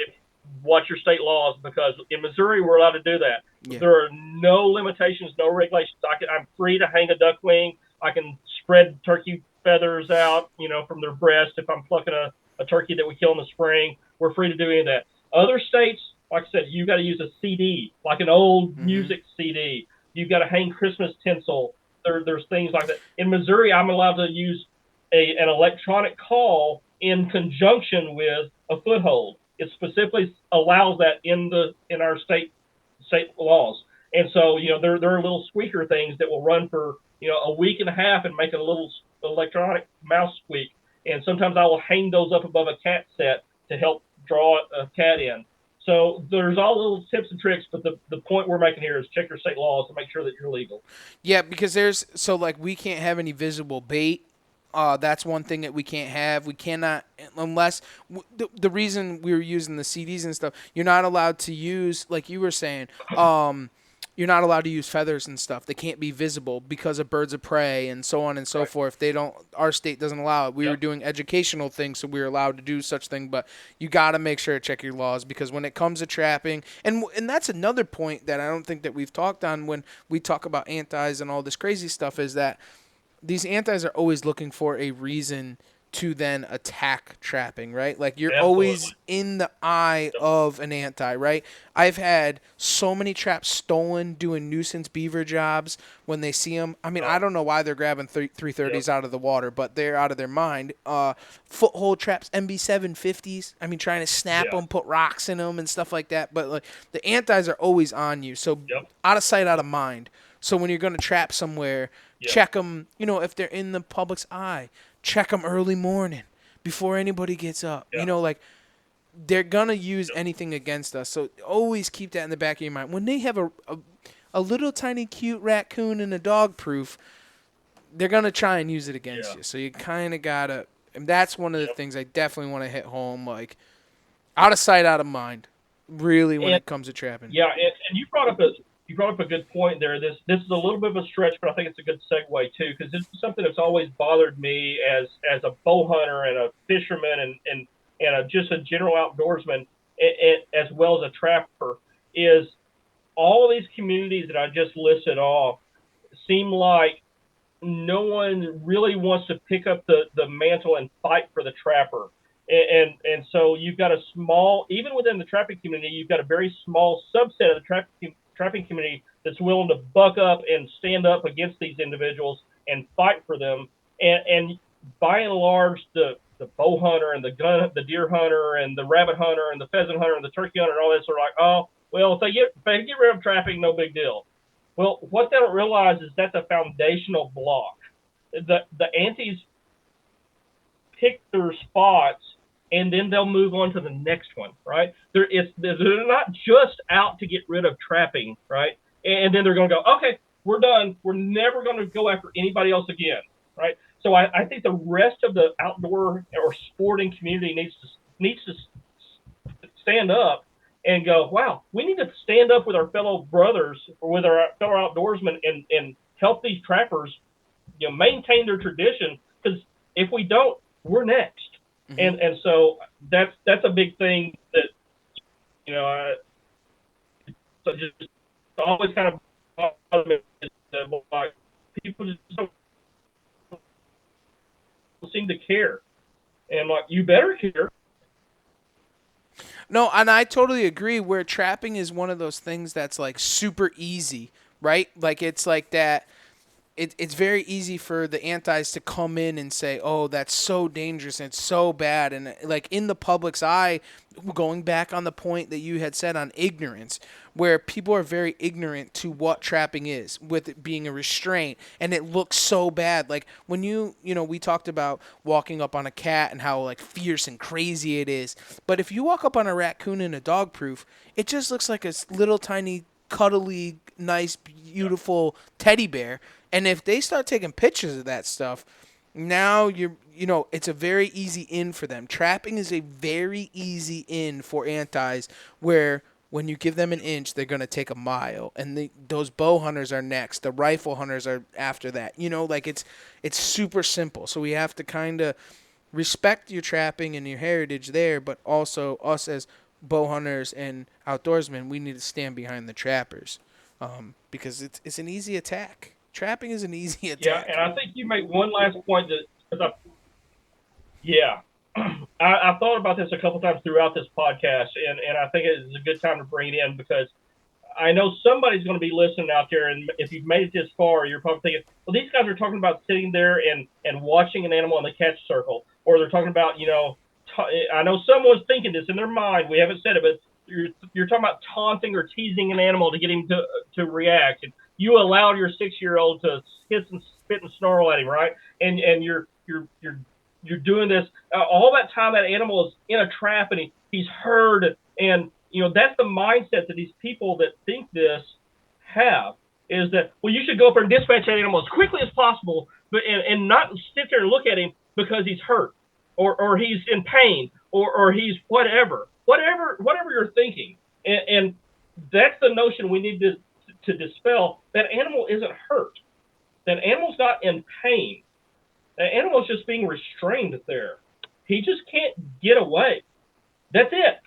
watch your state laws, because in Missouri we're allowed to do that. Yeah. There are no limitations, no regulations. I'm free to hang a duck wing. I can spread turkey feathers out, you know, from their breast. If I'm plucking a turkey that we kill in the spring, we're free to do any of that. Other states, like I said, you've got to use a CD, like an old music CD. You've got to hang Christmas tinsel. There's things like that. In Missouri, I'm allowed to use an electronic call in conjunction with a foothold. It specifically allows that in our state laws. And so, you know, there are little squeaker things that will run for, you know, a week and a half and make a little electronic mouse squeak. And sometimes I will hang those up above a cat set to help draw a cat in. So there's all little tips and tricks, but the point we're making here is check your state laws to make sure that you're legal. Yeah, because we can't have any visible bait. That's one thing that we can't have. We cannot, unless the reason we were using the CDs and stuff, you're not allowed to use, like you were saying, you're not allowed to use feathers and stuff. They can't be visible because of birds of prey and so on and so forth. Our state doesn't allow it. We were doing educational things, so we were allowed to do such thing. But you got to make sure to check your laws, because when it comes to trapping, and that's another point that I don't think that we've talked on when we talk about antis and all this crazy stuff, is that these antis are always looking for a reason to then attack trapping, right? Like, you're always in the eye of an anti, right? I've had so many traps stolen doing nuisance beaver jobs when they see them. I mean, I don't know why they're grabbing 330s out of the water, but they're out of their mind. Foothold traps, MB750s. I mean, trying to snap them, put rocks in them and stuff like that. But like, the antis are always on you, so out of sight, out of mind. So when you're going to trap somewhere, check them, you know, if they're in the public's eye. Check them early morning before anybody gets up. You know, like, they're gonna use anything against us. So always keep that in the back of your mind. When they have a little tiny cute raccoon in a dog proof, they're gonna try and use it against you. So you kind of gotta, and that's one of the things I definitely want to hit home. Like, out of sight, out of mind. Really, when it comes to trapping. Yeah, and you brought up a good point there. This is a little bit of a stretch, but I think it's a good segue too, because this is something that's always bothered me as a bow hunter and a fisherman and just a general outdoorsman, as well as a trapper, is all of these communities that I just listed off seem like no one really wants to pick up the mantle and fight for the trapper. And so you've got a small, even within the trapping community, you've got a very small subset of the trapping community that's willing to buck up and stand up against these individuals and fight for them. And by and large, the bow hunter and the deer hunter and the rabbit hunter and the pheasant hunter and the turkey hunter and all this are like, oh, well, if they get rid of trapping, no big deal. Well, what they don't realize is that's a foundational block. The antis pick their spots, and then they'll move on to the next one, right? They're not just out to get rid of trapping, right? And then they're going to go, okay, we're done. We're never going to go after anybody else again, right? So I think the rest of the outdoor or sporting community needs to stand up and go, wow, we need to stand up with our fellow brothers or with our fellow outdoorsmen and help these trappers, maintain their tradition. Because if we don't, we're next. Mm-hmm. And so that's a big thing that, so just always kind of like people just don't seem to care. And like, you better care. No, and I totally agree where trapping is one of those things that's like super easy, right? Like it's like that. It's very easy for the antis to come in and say, oh, that's so dangerous and it's so bad. And like in the public's eye, going back on the point that you had said on ignorance, where people are very ignorant to what trapping is, with it being a restraint, and it looks so bad. Like when we talked about walking up on a cat and how like fierce and crazy it is. But if you walk up on a raccoon in a dog proof, it just looks like a little tiny, cuddly, nice, beautiful teddy bear. And if they start taking pictures of that stuff, now it's a very easy in for them. Trapping is a very easy in for antis, where when you give them an inch, they're going to take a mile. And those bow hunters are next. The rifle hunters are after that. It's super simple. So we have to kind of respect your trapping and your heritage there, but also us as bow hunters and outdoorsmen, we need to stand behind the trappers, because it's an easy attack. Trapping is an easy attack. Yeah, and I think you make one last point I've thought about this a couple times throughout this podcast, and I think it's a good time to bring it in, because I know somebody's going to be listening out there, and if you've made it this far, you're probably thinking, well, these guys are talking about sitting there and watching an animal in the catch circle, or they're talking about, I know someone's thinking this in their mind. We haven't said it, but you're talking about taunting or teasing an animal to get him to react. And you allowed your 6-year-old to hiss and spit and snarl at him, right? And you're doing this all that time. That animal is in a trap and he's hurt, and that's the mindset that these people that think this have, is that, well, you should go up there and dispatch that animal as quickly as possible, but and not sit there and look at him because he's hurt or he's in pain or he's whatever you're thinking, and that's the notion we need to dispel. That animal isn't hurt. That animal's not in pain. That animal's just being restrained there. He just can't get away. That's it.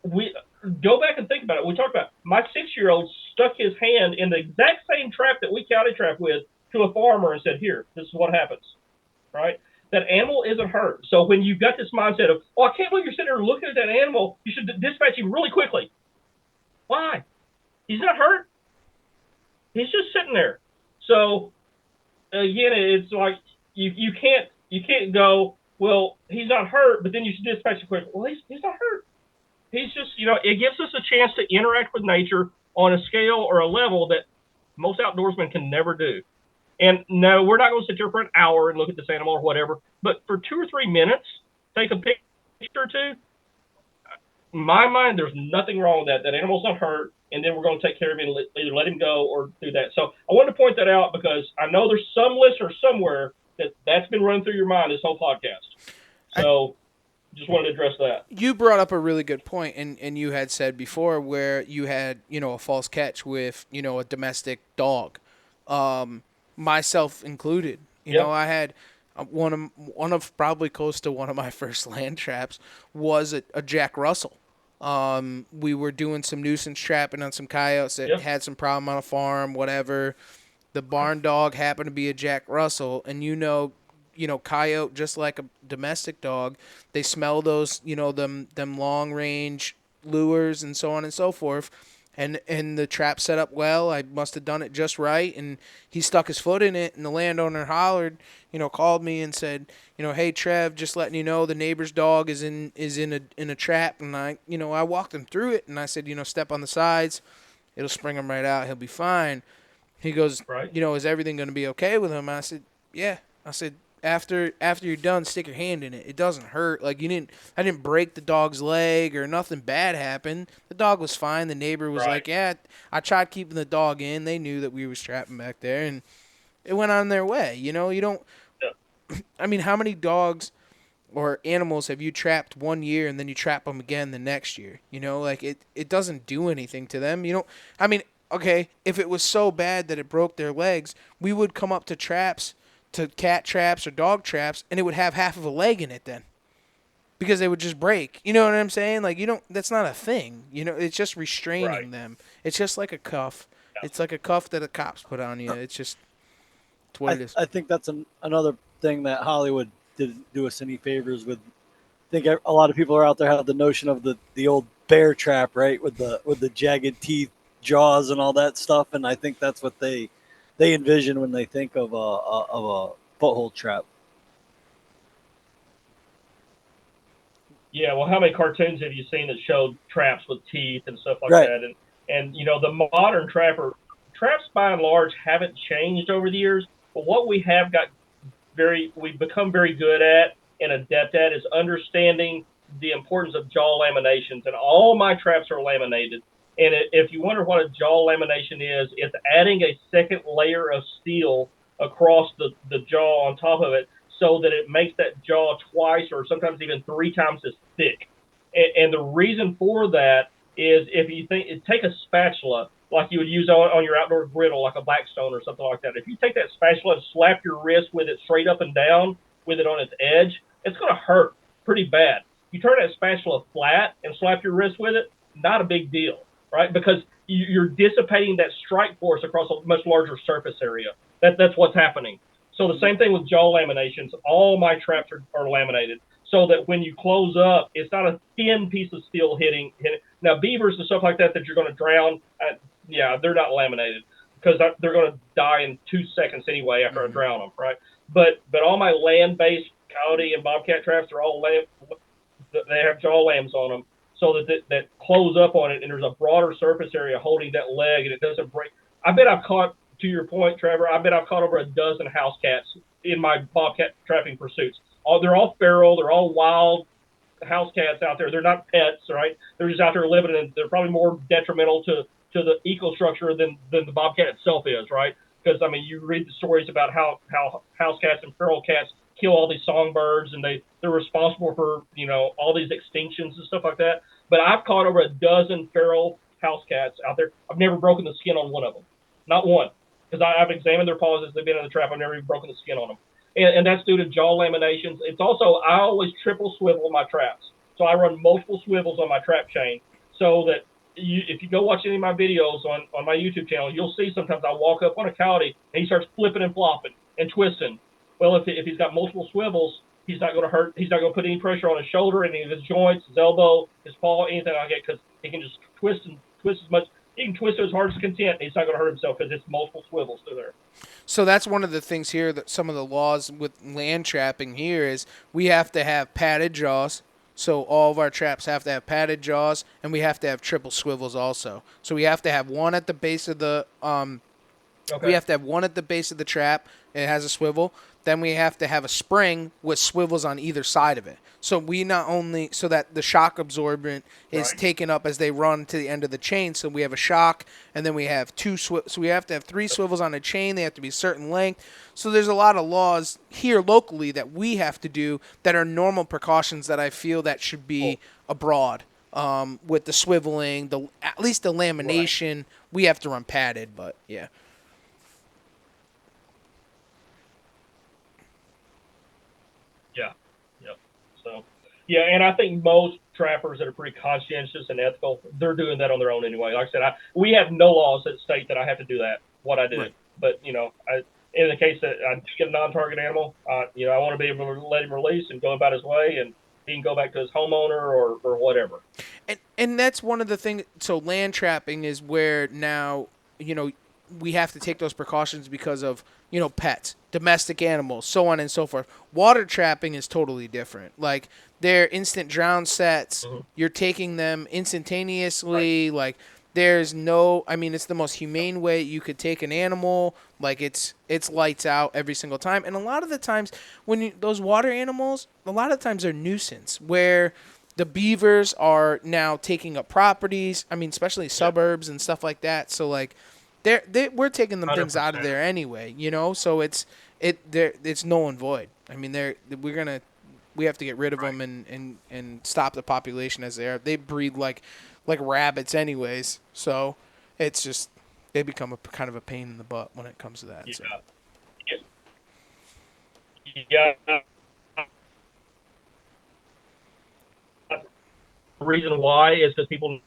We go back and think about it. We talked about my 6-year-old stuck his hand in the exact same trap that we county trap with to a farmer and said, here, this is what happens, right? That animal isn't hurt. So when you've got this mindset of, oh, I can't believe you're sitting there looking at that animal, you should dispatch him really quickly. Why? He's not hurt. He's just sitting there. So again, it's like you can't go, well, he's not hurt, but then you should dispatch him quickly. Well, he's not hurt. He's just, it gives us a chance to interact with nature on a scale or a level that most outdoorsmen can never do. And no, we're not going to sit here for an hour and look at this animal or whatever, but for 2 or 3 minutes, take a picture or two. in my mind, there's nothing wrong with that. That animal's not hurt, and then we're going to take care of him and either let him go or do that. So I wanted to point that out because I know there's some listener somewhere that's been running through your mind this whole podcast. So just wanted to address that. You brought up a really good point, and you had said before where you had, a false catch with, a domestic dog, myself included. I had one of probably close to one of my first land traps was a Jack Russell. We were doing some nuisance trapping on some coyotes that had some problem on a farm, whatever. The barn dog happened to be a Jack Russell, and coyote, just like a domestic dog, they smell those, them long range lures and so on and so forth. And the trap set up well. I must have done it just right, and he stuck his foot in it, and the landowner hollered, called me and said, hey Trev, just letting you know the neighbor's dog is in a trap. And I walked him through it, and I said, step on the sides, it'll spring him right out, he'll be fine. He goes, right. Is everything going to be okay with him? I said, yeah. I said, after you're done, stick your hand in it. It doesn't hurt. Like, I didn't break the dog's leg or nothing bad happened. The dog was fine. The neighbor was like, yeah, I tried keeping the dog in. They knew that we was trapping back there, and it went on their way. You don't. Yeah. I mean, how many dogs or animals have you trapped 1 year and then you trap them again the next year? It doesn't do anything to them. Okay, if it was so bad that it broke their legs, we would come up to cat traps or dog traps, and it would have half of a leg in it then, because they would just break. You know what I'm saying? Like, that's not a thing. It's just restraining them. It's just like a cuff. Yeah. It's like a cuff that the cops put on you. It's what it is. I think that's another thing that Hollywood didn't do us any favors with. I think a lot of people are out there have the notion of the old bear trap, right, with the jagged teeth, jaws, and all that stuff, and I think that's what they envision when they think of a foothold trap. Yeah, well, how many cartoons have you seen that showed traps with teeth and stuff like right. that? And the modern traps by and large haven't changed over the years, but what we have we've become very good at and adept at is understanding the importance of jaw laminations, and all my traps are laminated. And if you wonder what a jaw lamination is, it's adding a second layer of steel across the jaw on top of it so that it makes that jaw twice or sometimes even 3 times as thick. And the reason for that is if you take a spatula like you would use on your outdoor griddle, like a Blackstone or something like that. If you take that spatula and slap your wrist with it straight up and down with it on its edge, it's going to hurt pretty bad. You turn that spatula flat and slap your wrist with it, not a big deal. Right, because you're dissipating that strike force across a much larger surface area. That's what's happening. So the same thing with jaw laminations. All my traps are laminated so that when you close up, it's not a thin piece of steel hitting. Now beavers and stuff like that you're going to drown, they're not laminated because they're going to die in 2 seconds anyway after I drown them. Right, but all my land-based coyote and bobcat traps are all they have jaw lams on them, so that close up on it, and there's a broader surface area holding that leg, and it doesn't break. I bet I've caught, to your point, Trevor, over a dozen house cats in my bobcat trapping pursuits. They're all feral, they're all wild house cats out there. They're not pets, right? They're just out there living, and they're probably more detrimental to the ecostructure than the bobcat itself is, right? Because, you read the stories about how house cats and feral cats kill all these songbirds, and they're responsible for, all these extinctions and stuff like that. But I've caught over a dozen feral house cats out there. I've never broken the skin on one of them. Not one. Because I've examined their paws as they've been in the trap. I've never even broken the skin on them. And that's due to jaw laminations. It's also, I always triple swivel my traps. So I run multiple swivels on my trap chain so that if you go watch any of my videos on my YouTube channel, you'll see sometimes I walk up on a coyote and he starts flipping and flopping and twisting. Well, if he's got multiple swivels, he's not going to hurt. He's not going to put any pressure on his shoulder, any of his joints, his elbow, his paw, anything like that, because he can just twist as much. He can twist it as hard as content, and he's not going to hurt himself because it's multiple swivels through there. So that's one of the things here that some of the laws with land trapping here is we have to have padded jaws. So all of our traps have to have padded jaws, and we have to have triple swivels also. So we have to have one at the base of the Okay. We have to have one at the base of the trap. It has a swivel. Then we have to have a spring with swivels on either side of it. So we not only so that the shock absorbent is Right. taken up as they run to the end of the chain. So we have a shock, and then we have so we have to have 3 swivels on a chain. They have to be a certain length. So there's a lot of laws here locally that we have to do that are normal precautions that I feel that should be abroad. With the swiveling, at least the lamination, we have to run padded. But yeah. Yeah. Yep. So, yeah, and I think most trappers that are pretty conscientious and ethical, they're doing that on their own anyway. Like I said, we have no laws that state that I have to do that, what I do. Right. But, in the case that I get a non-target animal, I want to be able to let him release and go about his way, and he can go back to his homeowner or whatever. And that's one of the things. So land trapping is where now, we have to take those precautions because of, pets, domestic animals, so on and so forth. Water trapping is totally different. Like, they're instant drown sets. Mm-hmm. You're taking them instantaneously. Right. Like, there's no, it's the most humane way you could take an animal. Like, it's lights out every single time. And a lot of the times those water animals, a lot of times they're nuisance where the beavers are now taking up properties. Especially suburbs and stuff like that. So like, we're taking them things out of there anyway. So it's null and void. We have to get rid of them and stop the population as they are. They breed like rabbits anyways. So it's just they become a kind of a pain in the butt when it comes to that. Yeah. So. Yeah. The reason why is because people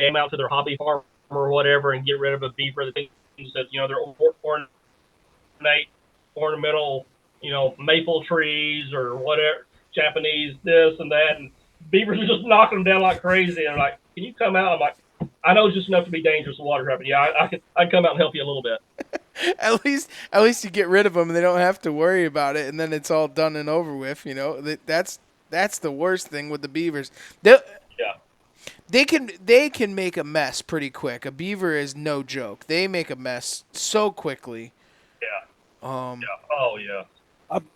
aim out to their hobby farm or whatever and get rid of a beaver that thinks that they're ornamental, maple trees or whatever, Japanese this and that, and beavers are just knocking them down like crazy. And I'm like, can you come out? I'm like, I know just enough to be dangerous with water trapping. Yeah, I'd come out and help you a little bit. At least you get rid of them and they don't have to worry about it, and then it's all done and over with. That's the worst thing with the beavers. They can make a mess pretty quick. A beaver is no joke. They make a mess so quickly. Yeah. Oh yeah.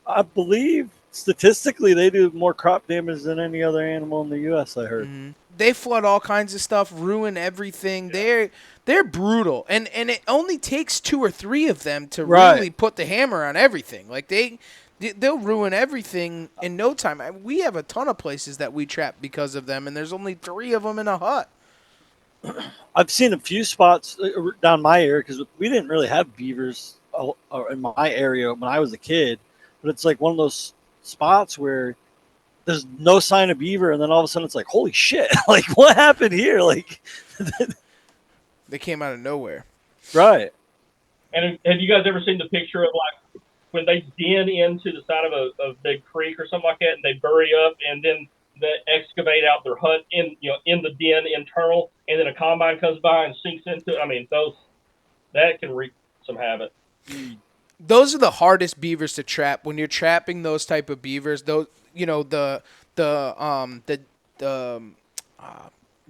I believe statistically they do more crop damage than any other animal in the U.S. I heard. Mm-hmm. They flood all kinds of stuff, ruin everything. Yeah. They're brutal, and it only takes 2 or 3 of them to really put the hammer on everything. Like they'll ruin everything in no time. We have a ton of places that we trap because of them, and there's only 3 of them in a hut. I've seen a few spots down my area because we didn't really have beavers in my area when I was a kid, but it's like one of those spots where there's no sign of beaver, and then all of a sudden it's like, holy shit, like what happened here? Like they came out of nowhere. Right. And have you guys ever seen the picture of like when they den into the side of a big creek or something like that, and they bury up, and then they excavate out their hut in the den internal, and then a combine comes by and sinks into it? That can wreak some havoc. Those are the hardest beavers to trap. When you're trapping those type of beavers, those we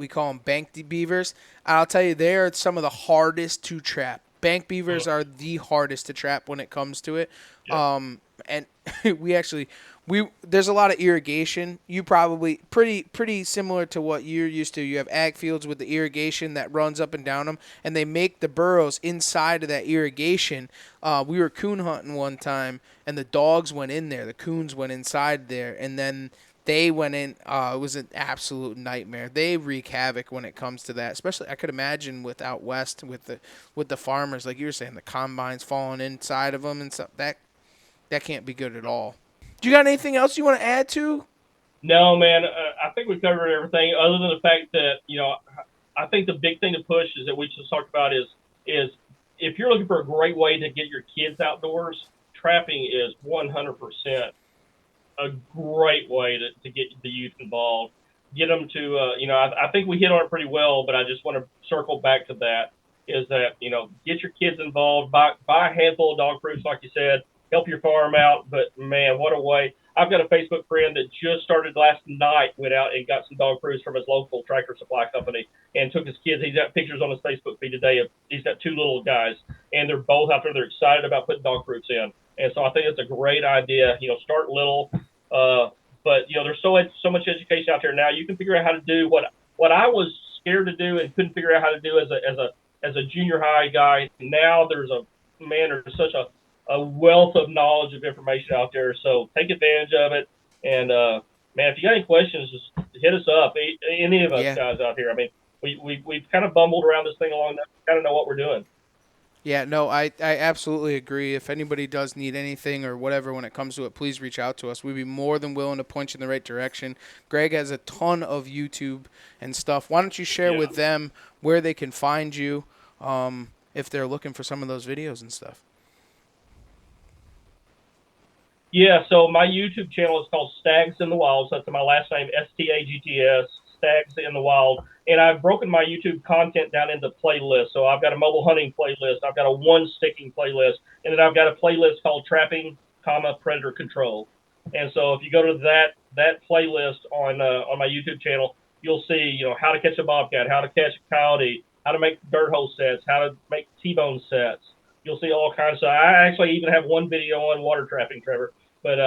call them bank beavers. I'll tell you, they are some of the hardest to trap. Bank beavers are the hardest to trap when it comes to it. Yep. And there's a lot of irrigation. You probably pretty similar to what you're used to. You have ag fields with the irrigation that runs up and down them, and they make the burrows inside of that irrigation. We were coon hunting one time, and the dogs went in there. The coons went inside there, and then they went in. It was an absolute nightmare. They wreak havoc when it comes to that. Especially, I could imagine with out west with the farmers, like you were saying, the combines falling inside of them and stuff. That can't be good at all. Do you got anything else you want to add to? No, man. I think we've covered everything, other than the fact that I think the big thing to push is that we just talked about is if you're looking for a great way to get your kids outdoors, trapping is 100% a great way to get the youth involved. Get them to I think we hit on it pretty well, but I just want to circle back to that. Is that get your kids involved, buy a handful of dog proofs, like you said. Help your farm out, but man, what a way. I've got a Facebook friend that just started last night, went out and got some dog food from his local tractor supply company and took his kids. He's got pictures on his Facebook feed today of he's got 2 little guys, and they're both out there. They're excited about putting dog fruits in, and so I think it's a great idea. Start little, but there's so much education out there now. You can figure out how to do what I was scared to do and couldn't figure out how to do as a junior high guy. Now there's such a wealth of knowledge of information out there. So take advantage of it. And man, if you got any questions, just hit us up. Any of us guys out here. I mean, we've kind of bumbled around this thing along. We kind of know what we're doing. Yeah, no, I absolutely agree. If anybody does need anything or whatever when it comes to it, please reach out to us. We'd be more than willing to point you in the right direction. Greg has a ton of YouTube and stuff. Why don't you share with them where they can find you if they're looking for some of those videos and stuff? Yeah, so my YouTube channel is called Staggs in the Wild. So that's my last name, Staggs, Staggs in the Wild. And I've broken my YouTube content down into playlists. So I've got a mobile hunting playlist. I've got a one sticking playlist. And then I've got a playlist called Trapping, Predator Control. And so if you go to that playlist on my YouTube channel, you'll see, how to catch a bobcat, how to catch a coyote, how to make dirt hole sets, how to make T-bone sets. You'll see all kinds of. I actually even have one video on water trapping, Trevor. But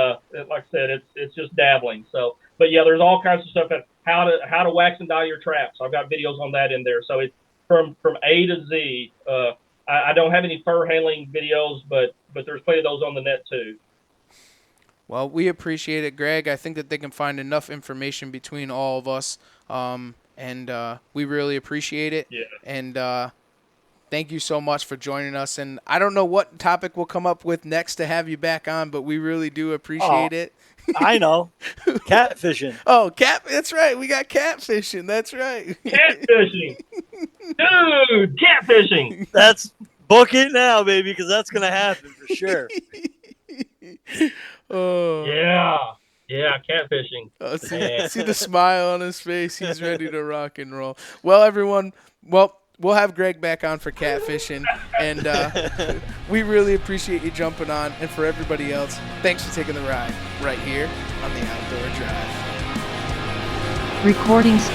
like I said, it's just dabbling. So, but yeah, there's all kinds of stuff at how to wax and dye your traps. I've got videos on that in there. So it's from A to Z. I don't have any fur handling videos, but there's plenty of those on the net too. Well, we appreciate it, Greg. I think that they can find enough information between all of us, and we really appreciate it. Yeah. And thank you so much for joining us. And I don't know what topic we'll come up with next to have you back on, but we really do appreciate it. I know. Catfishing. Oh, that's right. We got catfishing. That's right. Catfishing. Dude, catfishing. That's book it now, baby, because that's going to happen for sure. Oh. Yeah, catfishing. Oh, see the smile on his face. He's ready to rock and roll. Well, everyone, we'll have Greg back on for catfishing, and we really appreciate you jumping on. And for everybody else, thanks for taking the ride right here on the Outdoor Drive. Recordings.